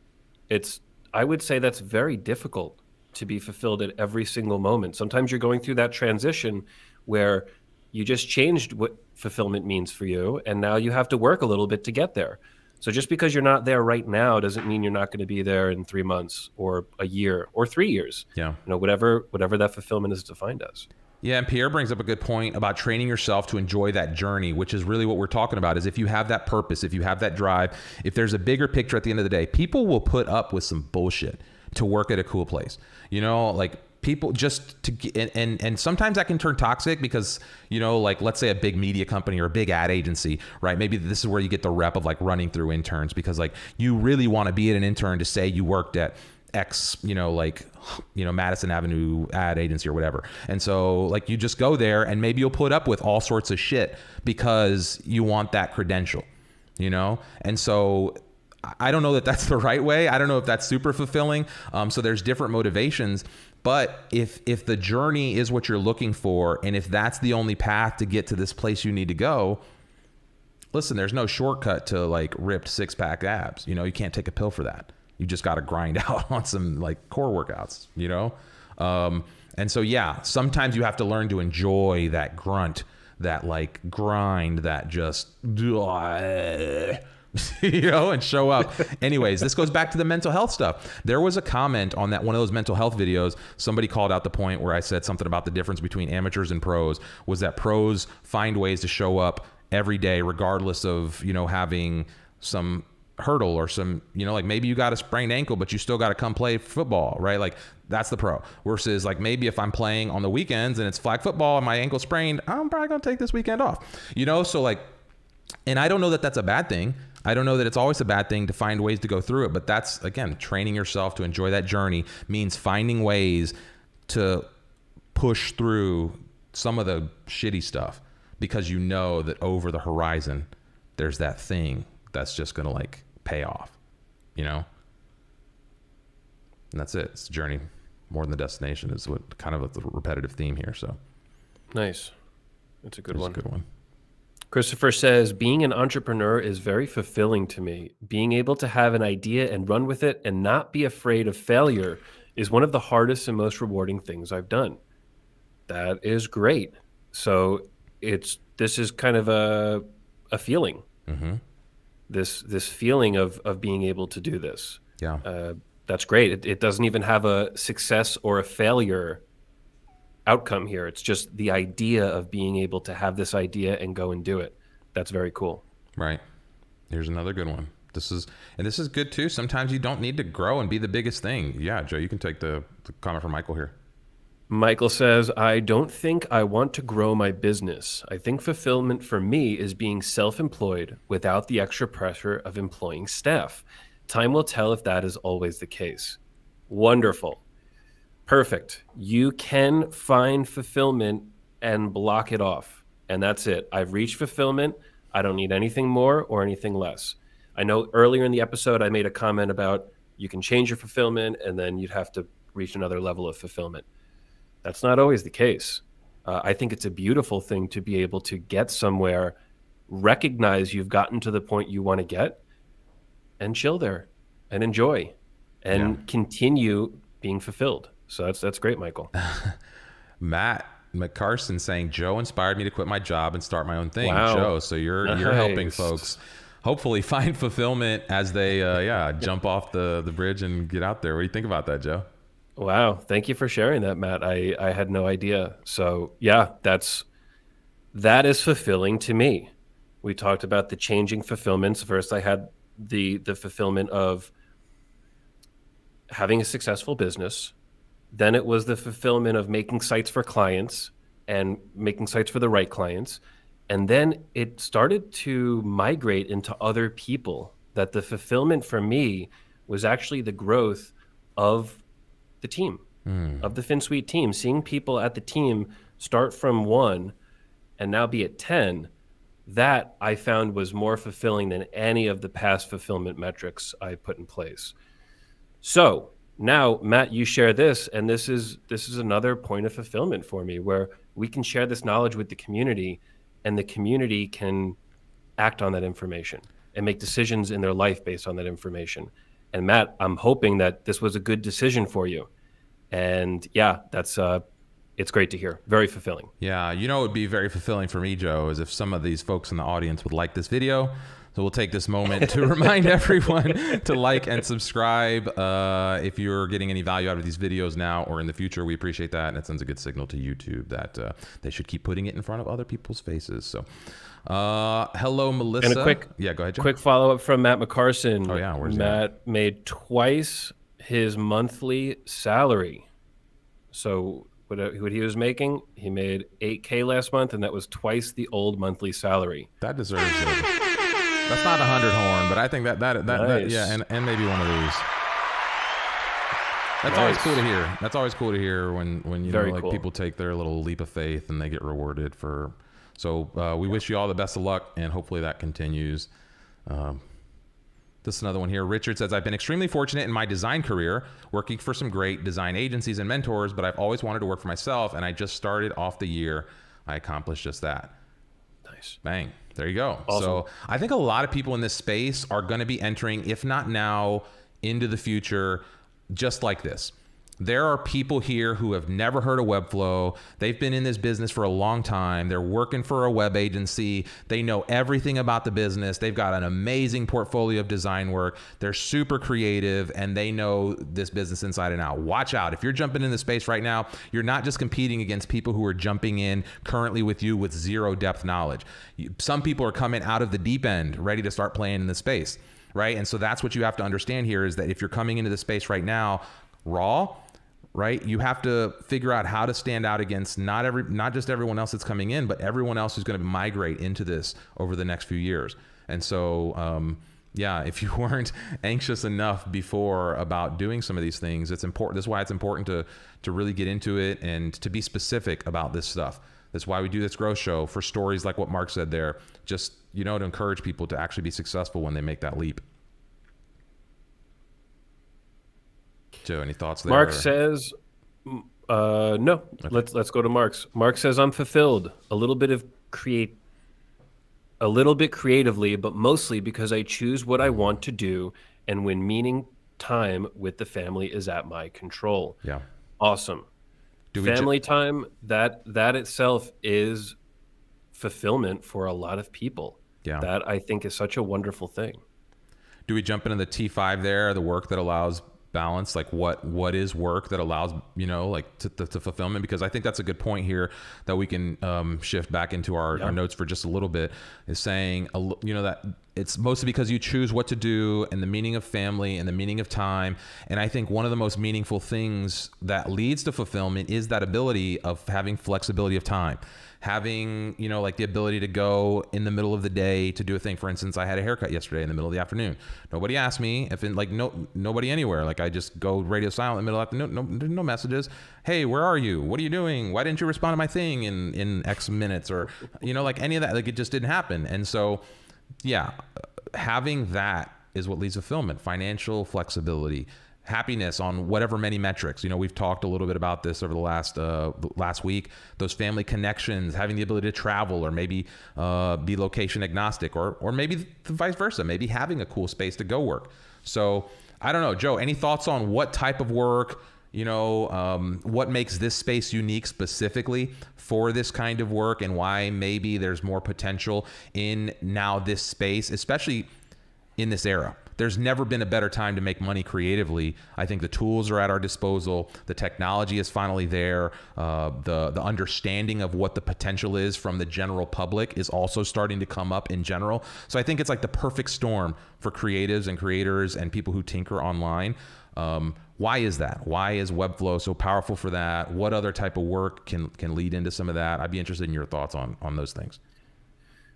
B: I would say that's very difficult to be fulfilled at every single moment. Sometimes you're going through that transition where you just changed what fulfillment means for you, and now you have to work a little bit to get there. So just because you're not there right now doesn't mean you're not going to be there in 3 months or a year or 3 years.
A: Yeah.
B: Whatever that fulfillment is defined as.
A: Yeah, and Pierre brings up a good point about training yourself to enjoy that journey, which is really what we're talking about, is if you have that purpose, if you have that drive, if there's a bigger picture at the end of the day, people will put up with some bullshit to work at a cool place. Like people just to and sometimes that can turn toxic because, like let's say a big media company or a big ad agency, right? Maybe this is where you get the rep of like running through interns because like you really want to be an intern to say you worked at X, Madison Avenue ad agency or whatever. And so like you just go there and maybe you'll put up with all sorts of shit because you want that credential, And so I don't know that that's the right way. I don't know if that's super fulfilling. So there's different motivations, but if the journey is what you're looking for, and if that's the only path to get to this place you need to go, listen, there's no shortcut to like ripped 6-pack abs. You can't take a pill for that. You just got to grind out on some like core workouts, you know? And so, yeah, sometimes you have to learn to enjoy that grunt, that like grind, that just, you know, and show up. Anyways, this goes back to the mental health stuff. There was a comment on that one of those mental health videos. Somebody called out the point where I said something about the difference between amateurs and pros, was that pros find ways to show up every day, regardless of, you know, having some hurdle or some, you know, like maybe you got a sprained ankle, but you still got to come play football, right? Like that's the pro. Versus like maybe if I'm playing on the weekends and it's flag football and my ankle sprained, I'm probably going to take this weekend off, you know? So like, and I don't know that that's a bad thing. I don't know that it's always a bad thing to find ways to go through it, but that's, again, training yourself to enjoy that journey means finding ways to push through some of the shitty stuff because you know that over the horizon, there's that thing that's just going to like pay off, you know? And that's it. It's the journey more than the destination is what kind of the repetitive theme here. So
B: nice. That's a good one.
A: A good one.
B: Christopher says, being an entrepreneur is very fulfilling to me. Being able to have an idea and run with it and not be afraid of failure is one of the hardest and most rewarding things I've done. That is great. So this is kind of a feeling. Mm-hmm. This feeling of being able to do this.
A: Yeah.
B: That's great. It doesn't even have a success or a failure outcome here. It's just the idea of being able to have this idea and go and do it. That's very cool.
A: Right. Here's another good one. This is good too. Sometimes you don't need to grow and be the biggest thing. Yeah, Joe, you can take the comment from Michael here.
B: Michael says, I don't think I want to grow my business. I think fulfillment for me is being self-employed without the extra pressure of employing staff. Time will tell if that is always the case. Wonderful. Perfect. You can find fulfillment and block it off. And that's it. I've reached fulfillment. I don't need anything more or anything less. I know earlier in the episode, I made a comment about you can change your fulfillment and then you'd have to reach another level of fulfillment. That's not always the case. I think it's a beautiful thing to be able to get somewhere, recognize you've gotten to the point you want to get, and chill there and enjoy and continue being fulfilled. So that's great, Michael.
A: Matt McCarson saying, Joe inspired me to quit my job and start my own thing.
B: Wow.
A: Joe, so you're helping folks hopefully find fulfillment as they jump off the bridge and get out there. What do you think about that, Joe?
B: Wow. Thank you for sharing that, Matt. I had no idea. So yeah, that is fulfilling to me. We talked about the changing fulfillments. First, I had the fulfillment of having a successful business. Then it was the fulfillment of making sites for clients and making sites for the right clients. And then it started to migrate into other people, that the fulfillment for me was actually the growth of the team, of the Finsweet team, seeing people at the team start from 1 and now be at 10. That I found was more fulfilling than any of the past fulfillment metrics I put in place. So now, Matt, you share this, and this is another point of fulfillment for me, where we can share this knowledge with the community, and the community can act on that information and make decisions in their life based on that information. And Matt, I'm hoping that this was a good decision for you. And yeah, that's it's great to hear. Very fulfilling.
A: Yeah, you know, it would be very fulfilling for me, Joe, is if some of these folks in the audience would like this video. So we'll take this moment to remind everyone to like and subscribe. If you're getting any value out of these videos now or in the future, we appreciate that. And it sends a good signal to YouTube that they should keep putting it in front of other people's faces. So hello, Melissa.
B: And a quick,
A: go ahead, Joe.
B: Quick follow-up from Matt McCarson.
A: Oh, yeah. Where's
B: Matt made twice his monthly salary. So what he was making, he made $8K last month, and that was twice the old monthly salary.
A: That deserves it. That's not 100 horn, but I think that
B: Nice.
A: yeah, and maybe one of these. That's
B: Nice.
A: always cool to hear. That's always cool to hear when you
B: Very
A: know, like
B: cool.
A: people take their little leap of faith and they get rewarded for. So we wish you all the best of luck, and hopefully that continues. This is another one here. Richard says, I've been extremely fortunate in my design career, working for some great design agencies and mentors, but I've always wanted to work for myself, and I just started off the year. I accomplished just that.
B: Nice.
A: Bang. There you go.
B: Awesome.
A: So I think a lot of people in this space are going to be entering, if not now, into the future just like this. There are people here who have never heard of Webflow. They've been in this business for a long time. They're working for a web agency. They know everything about the business. They've got an amazing portfolio of design work. They're super creative, and they know this business inside and out. Watch out. If you're jumping in the space right now, you're not just competing against people who are jumping in currently with you with zero depth knowledge. Some people are coming out of the deep end ready to start playing in the space, right? And so that's what you have to understand here, is that if you're coming into the space right now raw, right, you have to figure out how to stand out against not just everyone else that's coming in, but everyone else who's going to migrate into this over the next few years. And so, yeah, if you weren't anxious enough before about doing some of these things, it's important. That's why it's important to really get into it and to be specific about this stuff. That's why we do this growth show, for stories like what Mark said there, just, you know, to encourage people to actually be successful when they make that leap. Joe, any thoughts there?
B: Mark says, no. Okay. Let's go to Mark's. Mark says, I'm fulfilled a little bit creatively, but mostly because I choose what I want to do, and when meaning time with the family is at my control.
A: Yeah.
B: Awesome. Family time, that itself is fulfillment for a lot of people.
A: Yeah.
B: That I think is such a wonderful thing.
A: Do we jump into the T5 there, the work that allows balance? Like what is work that allows, you know, like to fulfillment? Because I think that's a good point here that we can shift back into our notes for just a little bit, is saying, you know, that it's mostly because you choose what to do, and the meaning of family and the meaning of time. And I think one of the most meaningful things that leads to fulfillment is that ability of having flexibility of time. Having, you know, like the ability to go in the middle of the day to do a thing. For instance, I had a haircut yesterday in the middle of the afternoon. Nobody asked me if nobody anywhere. Like, I just go radio silent in the middle of the afternoon. No messages. Hey, where are you? What are you doing? Why didn't you respond to my thing in X minutes? Or, you know, like any of that, like it just didn't happen. And so, yeah, having that is what leads to fulfillment, financial flexibility, happiness on whatever many metrics. You know, we've talked a little bit about this over the last week. Those family connections, having the ability to travel, or maybe be location agnostic, or maybe the vice versa, maybe having a cool space to go work. So I don't know, Joe, any thoughts on what type of work, you know, what makes this space unique specifically for this kind of work, and why maybe there's more potential in now this space, especially in this era? There's never been a better time to make money creatively. I think the tools are at our disposal. The technology is finally there. The understanding of what the potential is from the general public is also starting to come up in general. So I think it's like the perfect storm for creatives and creators and people who tinker online. Why is that? Why is Webflow so powerful for that? What other type of work can lead into some of that? I'd be interested in your thoughts on those things.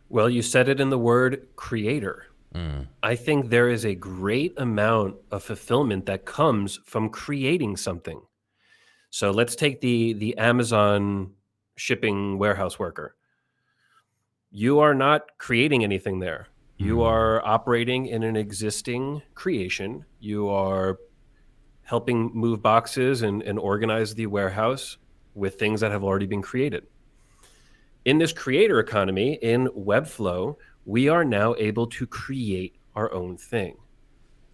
B: Well, you said it in the word creator. I think there is a great amount of fulfillment that comes from creating something. So let's take the Amazon shipping warehouse worker. You are not creating anything there. You are operating in an existing creation. You are helping move boxes and organize the warehouse with things that have already been created. In this creator economy, in Webflow, we are now able to create our own thing.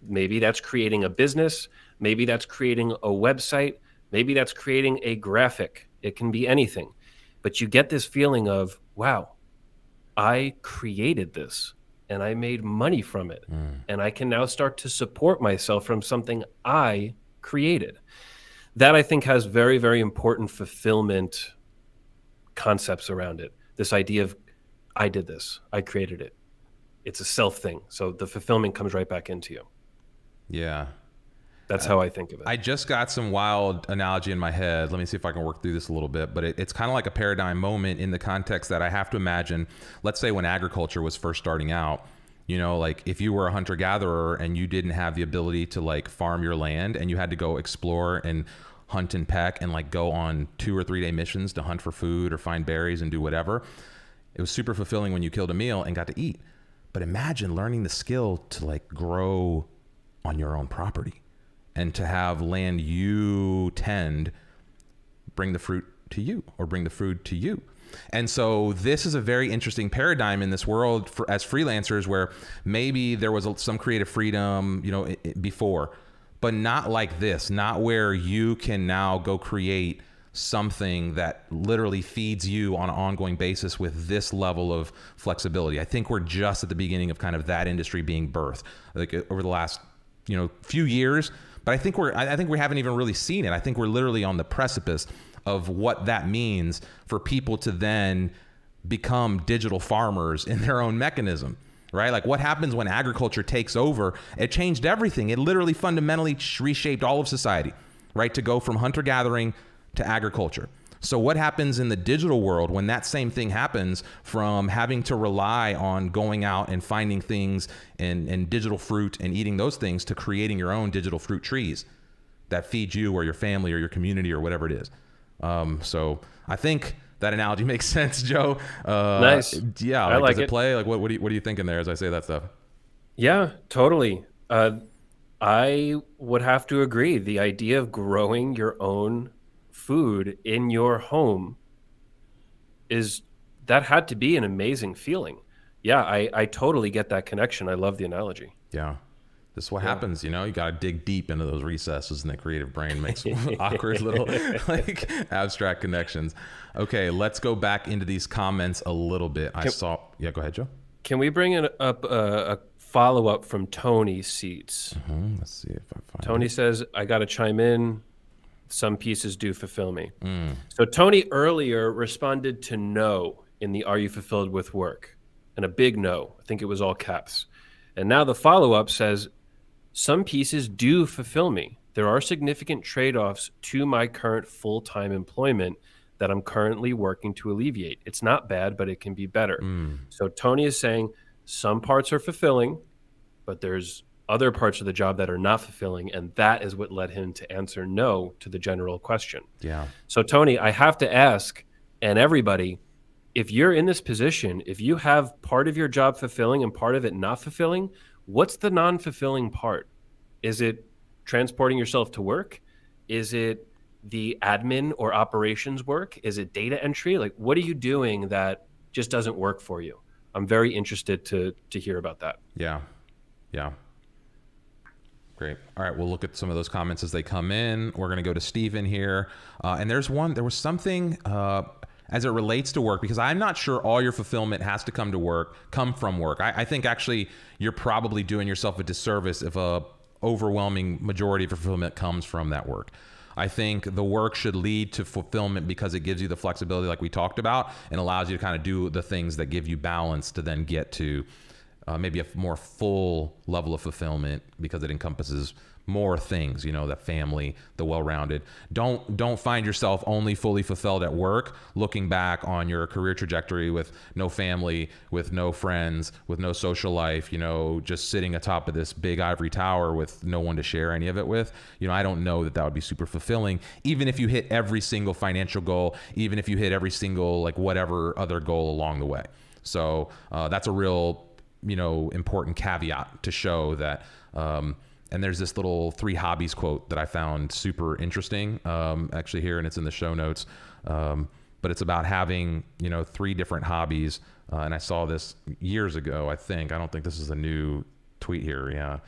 B: Maybe that's creating a business. Maybe that's creating a website. Maybe that's creating a graphic. It can be anything. But you get this feeling of, wow, I created this and I made money from it. And I can now start to support myself from something I created. That, I think, has very, very important fulfillment concepts around it. This idea of, I did this, I created it. It's a self thing. So the fulfillment comes right back into you.
A: Yeah.
B: That's how I think of it.
A: I just got some wild analogy in my head. Let me see if I can work through this a little bit. But it's kind of like a paradigm moment in the context that I have to imagine, let's say when agriculture was first starting out, you know, like if you were a hunter gatherer and you didn't have the ability to like farm your land, and you had to go explore and hunt and peck and like go on 2 or 3 day missions to hunt for food or find berries and do whatever. It was super fulfilling when you killed a meal and got to eat. But imagine learning the skill to like grow on your own property and to have land you tend, bring the fruit to you or bring the food to you. And so this is a very interesting paradigm in this world as freelancers, where maybe there was some creative freedom, before, but not like this, not where you can now go create something that literally feeds you on an ongoing basis with this level of flexibility. I think we're just at the beginning of kind of that industry being birthed, like over the last, few years. But I think we haven't even really seen it. I think we're literally on the precipice of what that means for people to then become digital farmers in their own mechanism, right? Like what happens when agriculture takes over? It changed everything. It literally fundamentally reshaped all of society, right? To go from hunter-gathering to agriculture. So what happens in the digital world when that same thing happens, from having to rely on going out and finding things and digital fruit and eating those things, to creating your own digital fruit trees that feed you or your family or your community or whatever it is. So I think that analogy makes sense, Joe.
B: Nice.
A: Yeah.
B: I like
A: does it
B: it.
A: Play? Like what are you thinking there as I say that stuff?
B: Yeah, totally. I would have to agree. The idea of growing your own food in your home that had to be an amazing feeling. Yeah, I totally get that connection. I love the analogy.
A: Yeah. This is what happens, you got to dig deep into those recesses, and the creative brain makes awkward little like abstract connections. Okay, let's go back into these comments a little bit. Go ahead, Joe.
B: Can we bring up a follow-up from Tony Seats?
A: Let's see if I find
B: Tony says, I got to chime in. Some pieces do fulfill me. So Tony earlier responded to no in the Are You Fulfilled with Work? And a big no. I think it was all caps. And now the follow-up says, some pieces do fulfill me. There are significant trade-offs to my current full-time employment that I'm currently working to alleviate. It's not bad, but it can be better. So Tony is saying some parts are fulfilling, but there's other parts of the job that are not fulfilling, and that is what led him to answer no to the general question.
A: Yeah.
B: So Tony, I have to ask, and everybody, if you're in this position, if you have part of your job fulfilling and part of it not fulfilling, what's the non-fulfilling part? Is it transporting yourself to work? Is it the admin or operations work? Is it data entry? Like, what are you doing that just doesn't work for you? I'm very interested to hear about that.
A: Yeah. Yeah. Great. All right. We'll look at some of those comments as they come in. We're going to go to Steven here. And there was something as it relates to work, because I'm not sure all your fulfillment has to come from work. I think actually you're probably doing yourself a disservice if a overwhelming majority of your fulfillment comes from that work. I think the work should lead to fulfillment because it gives you the flexibility like we talked about, and allows you to kind of do the things that give you balance to then get to maybe a more full level of fulfillment, because it encompasses more things, the family, the well-rounded. Don't find yourself only fully fulfilled at work, looking back on your career trajectory with no family, with no friends, with no social life, just sitting atop of this big ivory tower with no one to share any of it with. I don't know that would be super fulfilling, even if you hit every single financial goal, even if you hit every single whatever other goal along the way. So that's a real important caveat to show that. And there's this little 3 hobbies quote that I found super interesting, actually here, and it's in the show notes. But it's about having, 3 different hobbies. And I saw this years ago, I think. I don't think this is a new tweet here. Yeah.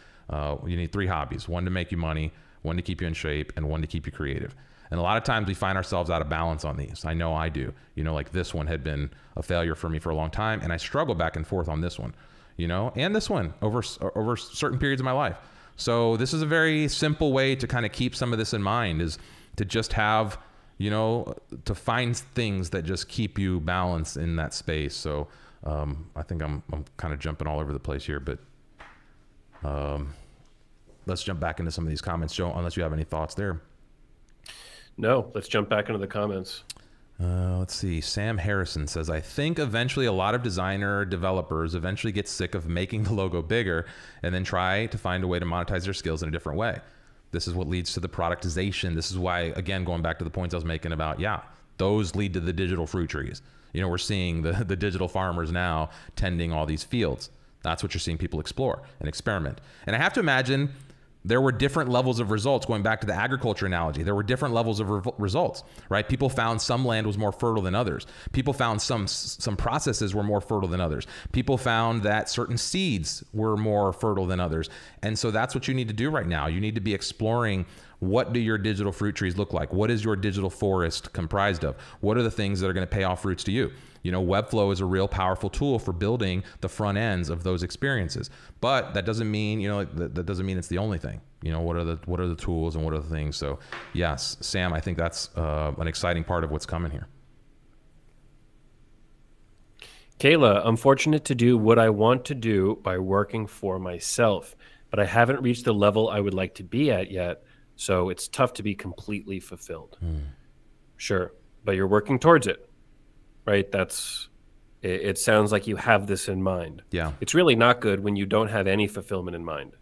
A: You need 3 hobbies: 1 to make you money, 1 to keep you in shape, and 1 to keep you creative. And a lot of times we find ourselves out of balance on these. I know I do. This one had been a failure for me for a long time, and I struggle back and forth on this one, and this one over certain periods of my life. So this is a very simple way to kind of keep some of this in mind, is to just have, to find things that just keep you balanced in that space. So I think I'm kind of jumping all over the place here, but let's jump back into some of these comments, Joe, unless you have any thoughts there.
B: No, let's jump back into the comments.
A: Let's see. Sam Harrison says, I think eventually a lot of developers eventually get sick of making the logo bigger and then try to find a way to monetize their skills in a different way. This is what leads to the productization. This is why, again, going back to the points I was making about, those lead to the digital fruit trees. We're seeing the digital farmers now tending all these fields. That's what you're seeing people explore and experiment. And I have to imagine There were different levels of results. Going back to the agriculture analogy, there were different levels of results, right? People found some land was more fertile than others. People found some processes were more fertile than others. People found that certain seeds were more fertile than others. And so that's what you need to do right now. You need to be exploring, what do your digital fruit trees look like? What is your digital forest comprised of? What are the things that are going to pay off fruits to you? You know, Webflow is a real powerful tool for building the front ends of those experiences. But that doesn't mean, you know, that doesn't mean it's the only thing. You know, what are the tools and what are the things? So yes, Sam, I think that's an exciting part of what's coming here.
B: Kayla, I'm fortunate to do what I want to do by working for myself, but I haven't reached the level I would like to be at yet. So it's tough to be completely fulfilled. Sure, but you're working towards it, right? It sounds like you have this in mind.
A: Yeah.
B: It's really not good when you don't have any fulfillment in mind.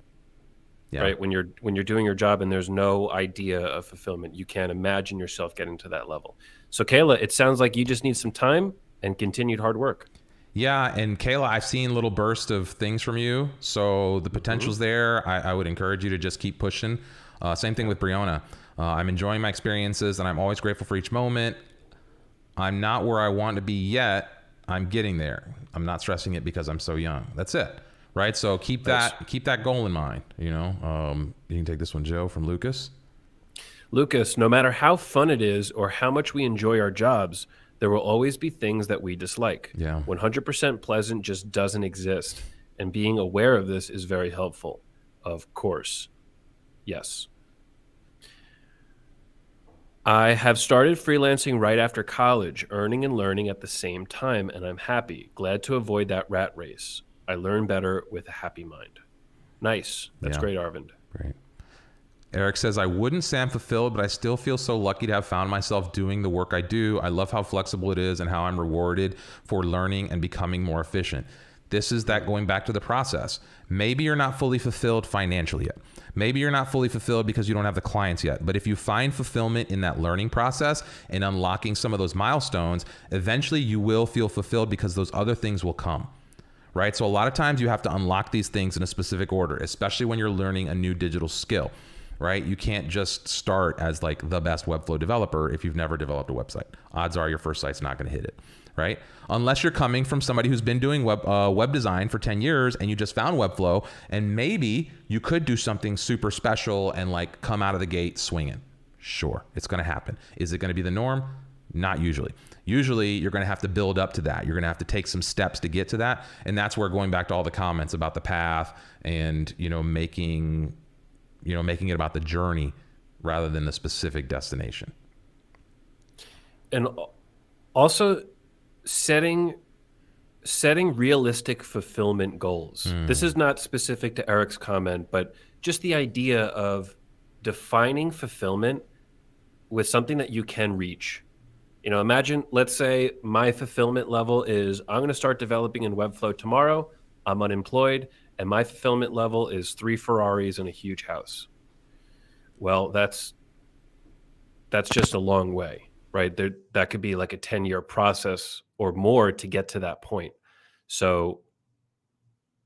B: Yeah. Right? When you're doing your job and there's no idea of fulfillment, you can't imagine yourself getting to that level. So Kayla, it sounds like you just need some time and continued hard work.
A: Yeah, and Kayla, I've seen little bursts of things from you, so the potential's there. I would encourage you to just keep pushing. Same thing with Brianna. I'm enjoying my experiences, and I'm always grateful for each moment. I'm not where I want to be yet. I'm getting there. I'm not stressing it because I'm so young. That's it, right? So keep that goal in mind. You know, you can take this one, Joe, from Lucas.
B: Lucas, no matter how fun it is or how much we enjoy our jobs, there will always be things that we dislike.
A: Yeah.
B: 100% pleasant just doesn't exist. And being aware of this is very helpful. Of course. Yes. I have started freelancing right after college, earning and learning at the same time, and I'm happy. Glad to avoid that rat race. I learn better with a happy mind. Nice. That's great, Arvind.
A: Great. Eric says, I wouldn't say I'm fulfilled, but I still feel so lucky to have found myself doing the work I do. I love how flexible it is and how I'm rewarded for learning and becoming more efficient. This is that going back to the process. Maybe you're not fully fulfilled financially yet. Maybe you're not fully fulfilled because you don't have the clients yet. But if you find fulfillment in that learning process and unlocking some of those milestones, eventually you will feel fulfilled because those other things will come. Right? So a lot of times you have to unlock these things in a specific order, especially when you're learning a new digital skill. Right? You can't just start as like the best Webflow developer if you've never developed a website. Odds are your first site's not going to hit it, right? Unless you're coming from somebody who's been doing web design for 10 years and you just found Webflow, and maybe you could do something super special and like come out of the gate swinging. Sure, it's going to happen. Is it going to be the norm? Not usually. Usually you're going to have to build up to that. You're going to have to take some steps to get to that. And that's where, going back to all the comments about the path and, making it about the journey rather than the specific destination.
B: And also setting realistic fulfillment goals. This is not specific to Eric's comment, but just the idea of defining fulfillment with something that you can reach. Imagine, let's say my fulfillment level is, I'm going to start developing in Webflow tomorrow. I'm unemployed. And my fulfillment level is 3 Ferraris and a huge house. Well, that's just a long way, right? That could be like a 10-year process or more to get to that point. So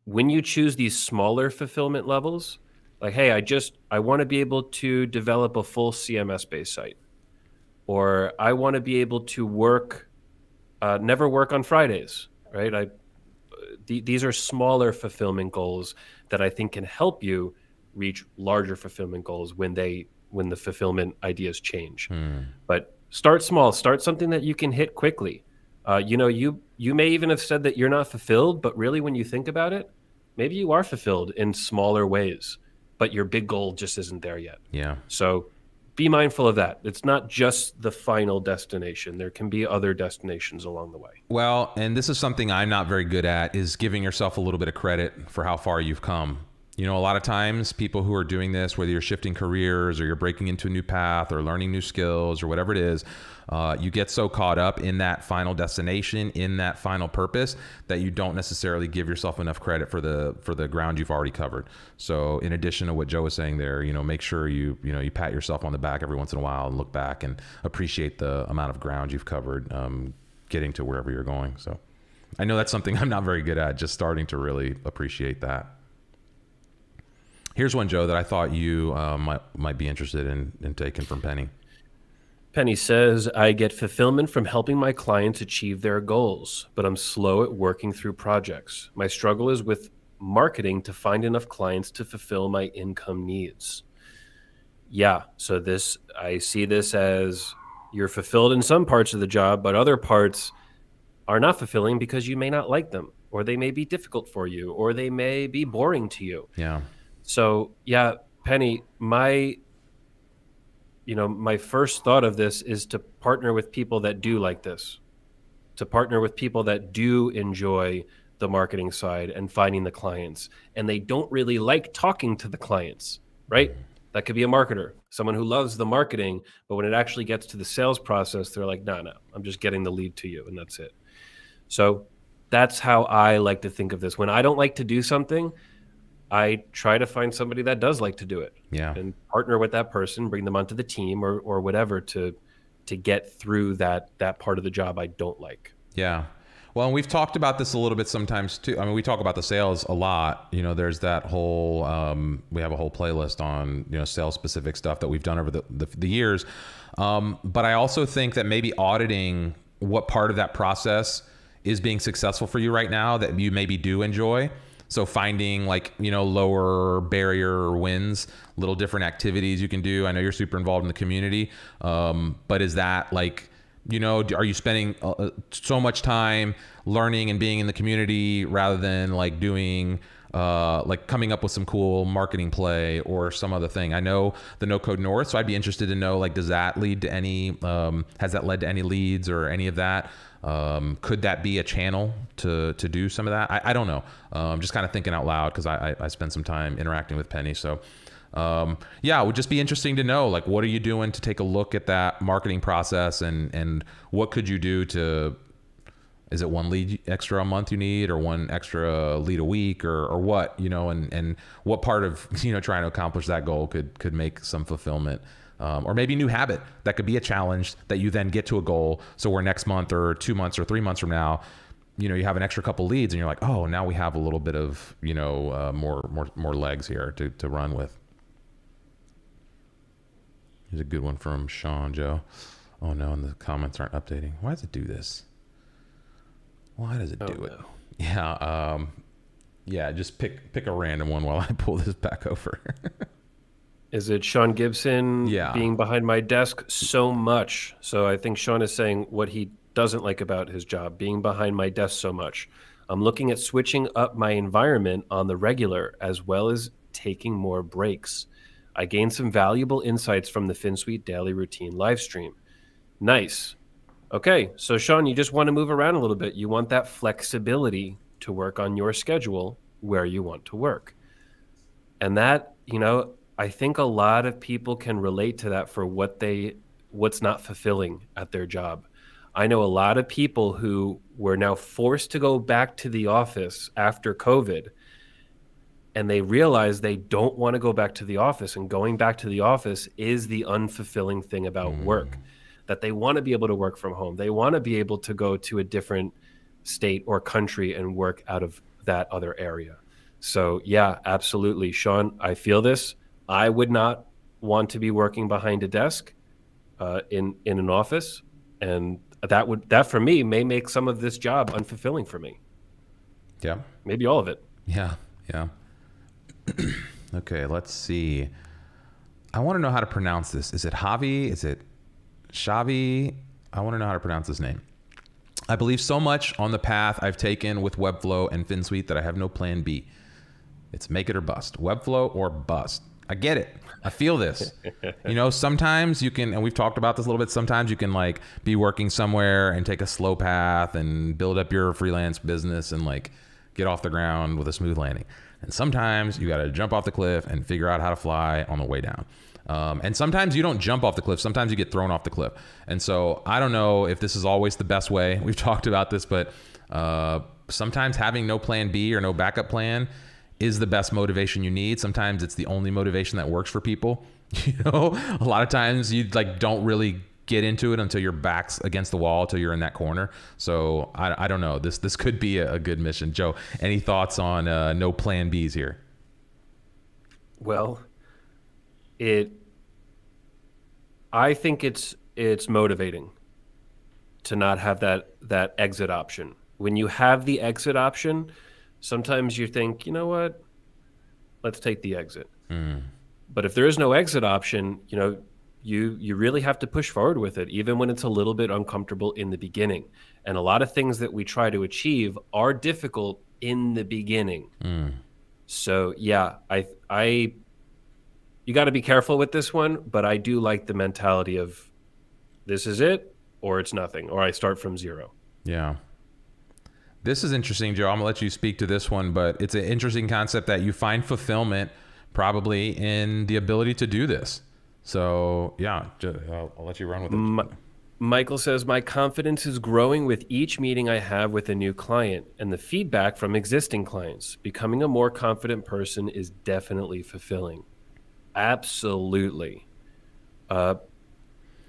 B: when you choose these smaller fulfillment levels, like, hey, I want to be able to develop a full CMS-based site, or I want to be able to never work on Fridays, right? These are smaller fulfillment goals that I think can help you reach larger fulfillment goals when the fulfillment ideas change. But start small, start something that you can hit quickly. You may even have said that you're not fulfilled, but really when you think about it, maybe you are fulfilled in smaller ways, but your big goal just isn't there yet.
A: Yeah.
B: So be mindful of that. It's not just the final destination. There can be other destinations along the way.
A: Well, and this is something I'm not very good at, is giving yourself a little bit of credit for how far you've come. A lot of times people who are doing this, whether you're shifting careers or you're breaking into a new path or learning new skills or whatever it is, you get so caught up in that final destination, in that final purpose, that you don't necessarily give yourself enough credit for the ground you've already covered. So in addition to what Joe was saying there, make sure you pat yourself on the back every once in a while and look back and appreciate the amount of ground you've covered, getting to wherever you're going. So I know that's something I'm not very good at, just starting to really appreciate that. Here's one, Joe, that I thought you might be interested in taking from Penny.
B: Penny says, I get fulfillment from helping my clients achieve their goals, but I'm slow at working through projects. My struggle is with marketing to find enough clients to fulfill my income needs. Yeah, so I see this as you're fulfilled in some parts of the job, but other parts are not fulfilling because you may not like them, or they may be difficult for you, or they may be boring to you.
A: Yeah.
B: So yeah, Penny, my first thought of this is to partner with people that do like this, to partner with people that do enjoy the marketing side and finding the clients, and they don't really like talking to the clients, right? That could be a marketer, someone who loves the marketing, but when it actually gets to the sales process, they're like, no, I'm just getting the lead to you, and that's it. So that's how I like to think of this. When I don't like to do something, I try to find somebody that does like to do it, and partner with that person, bring them onto the team or whatever to get through that part of the job I don't like.
A: Yeah. Well, and we've talked about this a little bit sometimes too. I mean, we talk about the sales a lot. There's that whole, we have a whole playlist on, sales specific stuff that we've done over the years. But I also think that maybe auditing what part of that process is being successful for you right now that you maybe do enjoy. So finding lower barrier wins, little different activities you can do. I know you're super involved in the community, but is that are you spending so much time learning and being in the community rather than doing coming up with some cool marketing play or some other thing? I know the No Code North, so I'd be interested to know, does that lead to any, has that led to any leads or any of that? Could that be a channel to do some of that? I don't know. Just kind of thinking out loud because I spent some time interacting with Penny. So it would just be interesting to know, what are you doing to take a look at that marketing process and what could you do to, is it one lead extra a month you need or one extra lead a week or what, and what part of, trying to accomplish that goal could make some fulfillment. Or maybe new habit that could be a challenge that you then get to a goal. So where next month or 2 months or 3 months from now, you have an extra couple leads and you're like, oh, now we have a little bit of, more legs here to run with. Here's a good one from Sean, Joe. Oh no, and the comments aren't updating. Why does it do this? Why does it do it? No. Yeah. Just pick a random one while I pull this back over.
B: Is it Sean Gibson being behind my desk so much? So I think Sean is saying what he doesn't like about his job, being behind my desk so much. I'm looking at switching up my environment on the regular as well as taking more breaks. I gained some valuable insights from the Finsweet daily routine live stream. Nice. Okay, so Sean, you just want to move around a little bit. You want that flexibility to work on your schedule where you want to work. And that, I think a lot of people can relate to that for what's not fulfilling at their job. I know a lot of people who were now forced to go back to the office after COVID, and they realize they don't want to go back to the office, and going back to the office is the unfulfilling thing about work, that they want to be able to work from home. They want to be able to go to a different state or country and work out of that other area. So yeah, absolutely. Sean, I feel this. I would not want to be working behind a desk in an office, and that for me may make some of this job unfulfilling for me.
A: Yeah.
B: Maybe all of it.
A: Yeah. Okay, let's see. I want to know how to pronounce this. Is it Javi? Is it Xavi? I want to know how to pronounce his name. I believe so much on the path I've taken with Webflow and Finsweet that I have no plan B. It's make it or bust. Webflow or bust. I get it. I feel this. Sometimes you can, and we've talked about this a little bit, sometimes you can be working somewhere and take a slow path and build up your freelance business and get off the ground with a smooth landing. And sometimes you got to jump off the cliff and figure out how to fly on the way down. And sometimes you don't jump off the cliff. Sometimes you get thrown off the cliff. And so I don't know if this is always the best way. We've talked about this, but sometimes having no plan B or no backup plan is the best motivation you need. Sometimes it's the only motivation that works for people. A lot of times you don't really get into it until your back's against the wall, until you're in that corner. So I don't know. This could be a good mission. Joe, any thoughts on no plan Bs here?
B: Well, it. I think it's motivating to not have that exit option. When you have the exit option, sometimes you think, you know what, let's take the exit. But if there is no exit option, you really have to push forward with it, even when it's a little bit uncomfortable in the beginning. And a lot of things that we try to achieve are difficult in the beginning. So yeah, I you got to be careful with this one, but I do like the mentality of this is it or it's nothing, or I start from zero.
A: Yeah. This is interesting, Joe. I'm gonna let you speak to this one, but it's an interesting concept that you find fulfillment probably in the ability to do this. So yeah, I'll let you run with it.
B: Michael says, my confidence is growing with each meeting I have with a new client and the feedback from existing clients. Becoming a more confident person is definitely fulfilling. Absolutely.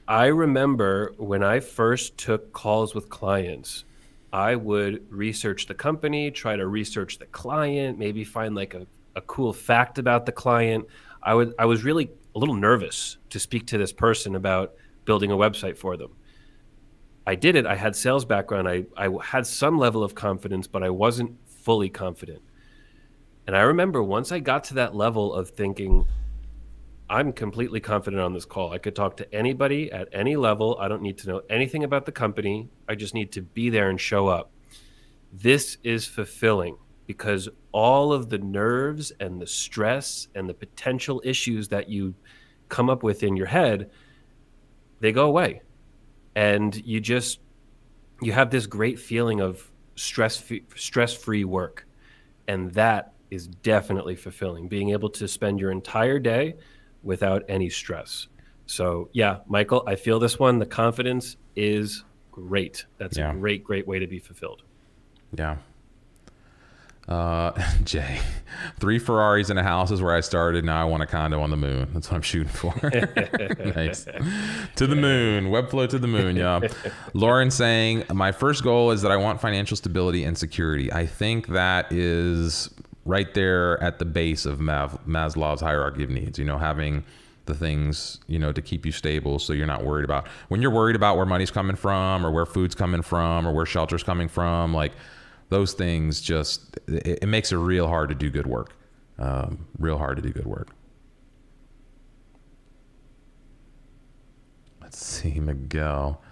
B: I remember when I first took calls with clients, I would research the company, try to research the client, maybe find like a cool fact about the client. I was really a little nervous to speak to this person about building a website for them. I did it. I had sales background. I had some level of confidence, but I wasn't fully confident. And I remember once I got to that level of thinking, I'm completely confident on this call. I could talk to anybody at any level. I don't need to know anything about the company. I just need to be there and show up. This is fulfilling because all of the nerves and the stress and the potential issues that you come up with in your head, they go away. And you have this great feeling of stress-free work. And that is definitely fulfilling, being able to spend your entire day without any stress. So yeah, Michael, I feel this one. The confidence is great. That's a great way to be fulfilled.
A: Yeah. Jay, 3 Ferraris and a house is where I started. Now I want a condo on the moon. That's what I'm shooting for. Nice. To the moon. Webflow to the moon. Yeah. Lauren saying, my first goal is that I want financial stability and security. I think that is right there at the base of Maslow's hierarchy of needs, having the things, to keep you stable. So you're not worried about when you're worried about where money's coming from or where food's coming from or where shelter's coming from, like those things just, it makes it real hard to do good work. Real hard to do good work. Let's see, Miguel.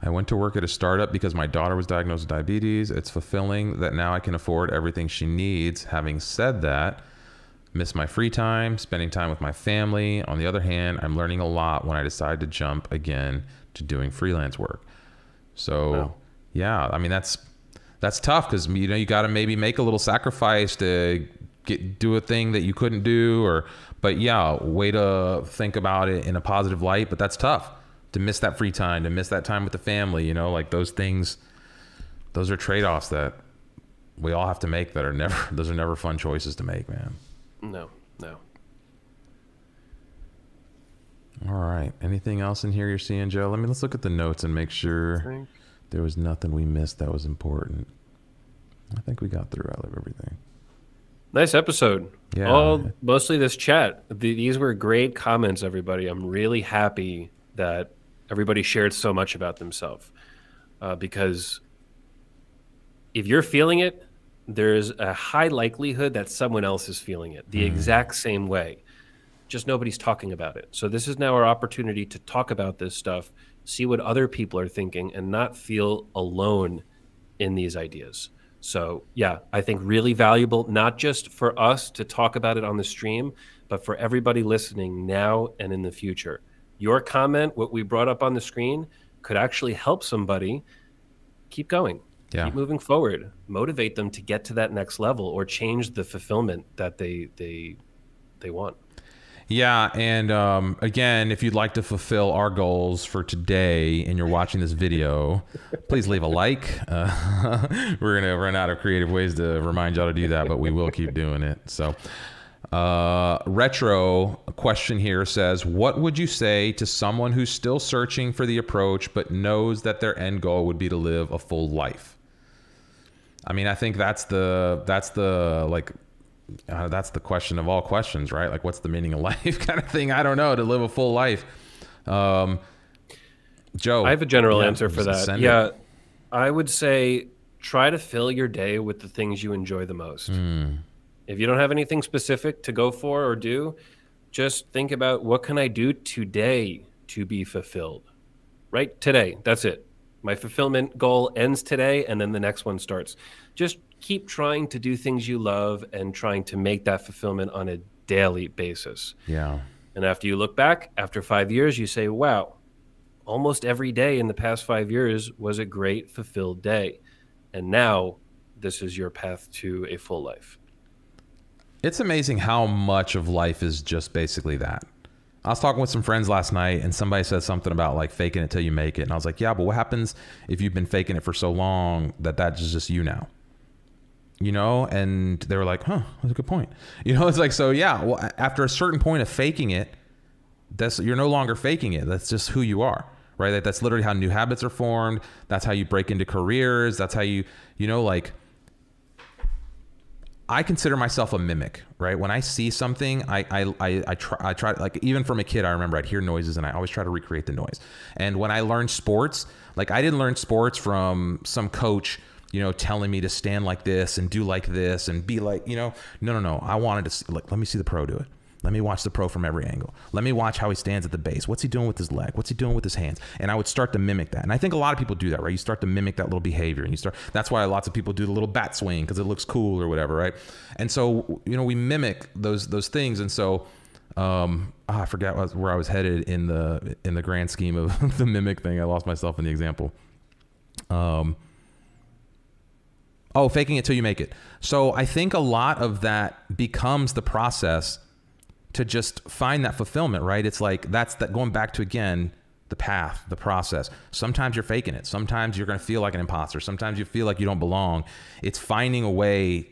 A: I went to work at a startup because my daughter was diagnosed with diabetes. It's fulfilling that now I can afford everything she needs. Having said that, miss my free time, spending time with my family. On the other hand, I'm learning a lot when I decide to jump again to doing freelance work. So, yeah, I mean, that's tough because, you got to maybe make a little sacrifice to do a thing that you couldn't do but yeah, way to think about it in a positive light, but that's tough. To miss that free time, to miss that time with the family, like those things, those are trade-offs that we all have to make those are never fun choices to make, man.
B: No.
A: All right. Anything else in here you're seeing, Joe? Let's look at the notes and make sure there was nothing we missed that was important. I think we got through everything.
B: Nice episode.
A: Yeah.
B: Mostly this chat. These were great comments, everybody. I'm really happy that everybody shared so much about themselves because if you're feeling it, there's a high likelihood that someone else is feeling it the exact same way. Just nobody's talking about it. So this is now our opportunity to talk about this stuff, see what other people are thinking, and not feel alone in these ideas. So yeah, I think really valuable, not just for us to talk about it on the stream, but for everybody listening now and in the future. Your comment, what we brought up on the screen, could actually help somebody keep going, keep moving forward, motivate them to get to that next level or change the fulfillment that they want.
A: Yeah, and again, if you'd like to fulfill our goals for today and you're watching this video, please leave a like. We're going to run out of creative ways to remind y'all to do that, but we will keep doing it. So Retro question here says, what would you say to someone who's still searching for the approach but knows that their end goal would be to live a full life? I mean, I think that's the like That's the question of all questions, right? Like, what's the meaning of life kind of thing? I don't know, to live a full life. Joe,
B: I have a general answer for that. Yeah,
A: it.
B: I would say try to fill your day with the things you enjoy the most. If you don't have anything specific to go for or do, just think about, what can I do today to be fulfilled? Right? Today. That's it. My fulfillment goal ends today, and then the next one starts. Just keep trying to do things you love and trying to make that fulfillment on a daily basis.
A: Yeah.
B: And after you look back, after 5 years, you say, wow, almost every day in the past 5 years was a great fulfilled day. And now this is your path to a full life.
A: It's amazing how much of life is just basically that. I was talking with some friends last night, and somebody said something about like faking it till you make it. And I was like, yeah, but what happens if you've been faking it for so long that that's just you now? You know? And they were like, huh, that's a good point. You know, it's like, so yeah, well, after a certain point of faking it, you're no longer faking it. That's just who you are, right? Like, that's literally how new habits are formed. That's how you break into careers. That's how you know, like, I consider myself a mimic, right? When I see something, I try, like, even from a kid, I remember I'd hear noises and I always try to recreate the noise. And when I learned sports, like, I didn't learn sports from some coach, you know, telling me to stand like this and do like this and be like, you know, no. I wanted to see, like, let me see the pro do it. Let me watch the pro from every angle. Let me watch how he stands at the base. What's he doing with his leg? What's he doing with his hands? And I would start to mimic that. And I think a lot of people do that, right? You start to mimic that little behavior, and that's why lots of people do the little bat swing, because it looks cool or whatever, right? And so, you know, we mimic those things. And so, I forgot where I was headed in the grand scheme of the mimic thing. I lost myself in the example. Faking it till you make it. So I think a lot of that becomes the process to just find that fulfillment, right? It's like, that's that going back to, again, the path, the process. Sometimes you're faking it. Sometimes you're going to feel like an imposter. Sometimes you feel like you don't belong. It's finding a way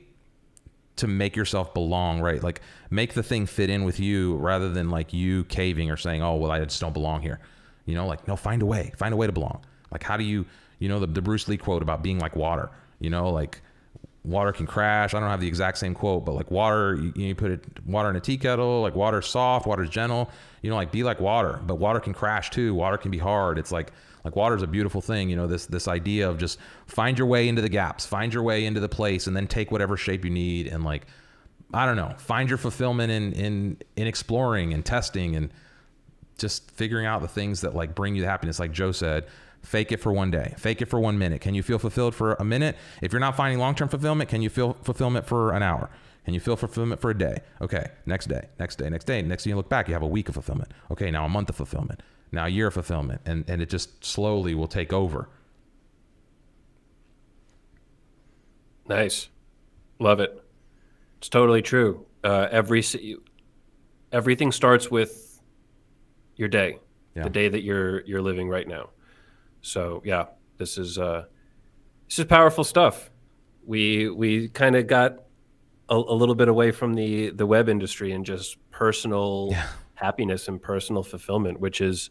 A: to make yourself belong, right? Like, make the thing fit in with you rather than like you caving or saying, oh, well, I just don't belong here. You know, like, no, find a way to belong. Like, how do you know, the Bruce Lee quote about being like water, you know, like, water can crash. I don't have the exact same quote, but like, water, you put water in a tea kettle, like, water's soft, water's gentle, you know, like, be like water, but water can crash too. Water can be hard. It's like water's a beautiful thing. You know, this idea of just find your way into the gaps, find your way into the place, and then take whatever shape you need. And like, I don't know, find your fulfillment in exploring and testing and just figuring out the things that like bring you the happiness. Like Joe said, fake it for one day, fake it for 1 minute. Can you feel fulfilled for a minute? If you're not finding long-term fulfillment, can you feel fulfillment for an hour? Can you feel fulfillment for a day? Okay, next day. Next thing you look back, you have a week of fulfillment. Okay, now a month of fulfillment. Now a year of fulfillment. And it just slowly will take over.
B: Nice. Love it. It's totally true. Everything starts with your day, the day that you're living right now. So yeah, this is powerful stuff. We kind of got a little bit away from the web industry and just personal happiness and personal fulfillment, which is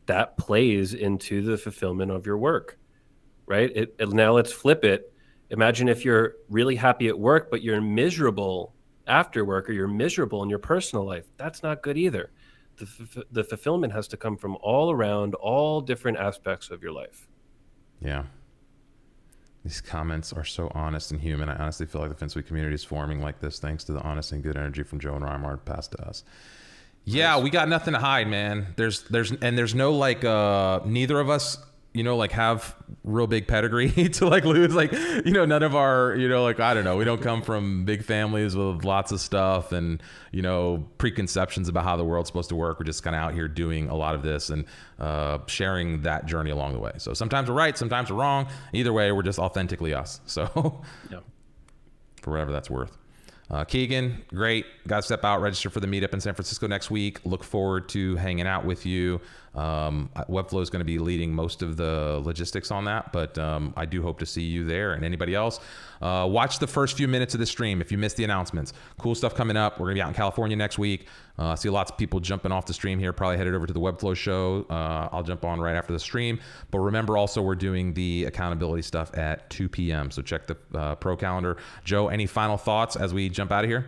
B: that plays into the fulfillment of your work, right? Now let's flip it. Imagine if you're really happy at work, but you're miserable after work, or you're miserable in your personal life. That's not good either. The fulfillment has to come from all around, all different aspects of your life. Yeah.
A: These comments are so honest and human. I honestly feel like the Finsweet community is forming like this thanks to the honest and good energy from Joe and Raymmar passed to us. Yeah, nice. We got nothing to hide, man. There's no like neither of us, you know, like have real big pedigree to like lose, like, you know, none of our, you know, like, I don't know, we don't come from big families with lots of stuff and, you know, preconceptions about how the world's supposed to work. We're just kind of out here doing a lot of this and sharing that journey along the way. So sometimes we're right, sometimes we're wrong. Either way, we're just authentically us. So for whatever that's worth. Keegan, great. Got to step out, register for the meetup in San Francisco next week. Look forward to hanging out with you. Webflow is going to be leading most of the logistics on that, but I do hope to see you there and anybody else. Watch the first few minutes of the stream if you missed the announcements. Cool stuff coming up. We're going to be out in California next week. See lots of people jumping off the stream here, probably headed over to the Webflow show. I'll jump on right after the stream. But remember also, we're doing the accountability stuff at 2 p.m. So check the pro calendar. Joe, any final thoughts as we jump out of here?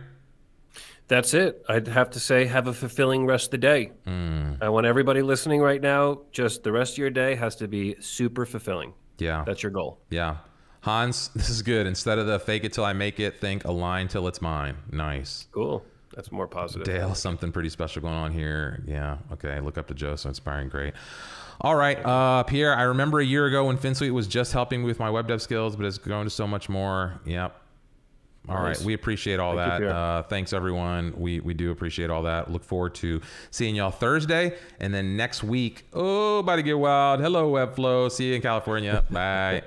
B: That's it. I'd have to say, have a fulfilling rest of the day. I want everybody listening right now, just the rest of your day has to be super fulfilling.
A: Yeah.
B: That's your goal.
A: Yeah. Hans, this is good. Instead of the fake it till I make it, think align till it's mine. Nice.
B: Cool. That's more positive.
A: Dale, something pretty special going on here. Yeah. Okay. Look up to Joe. So inspiring. Great. All right. Pierre, I remember a year ago when Finsweet was just helping me with my web dev skills, but it's grown to so much more. Yep. All right. We appreciate all that. Thanks, everyone. We do appreciate all that. Look forward to seeing y'all Thursday. And then next week, about to get wild. Hello, Webflow. See you in California. Bye.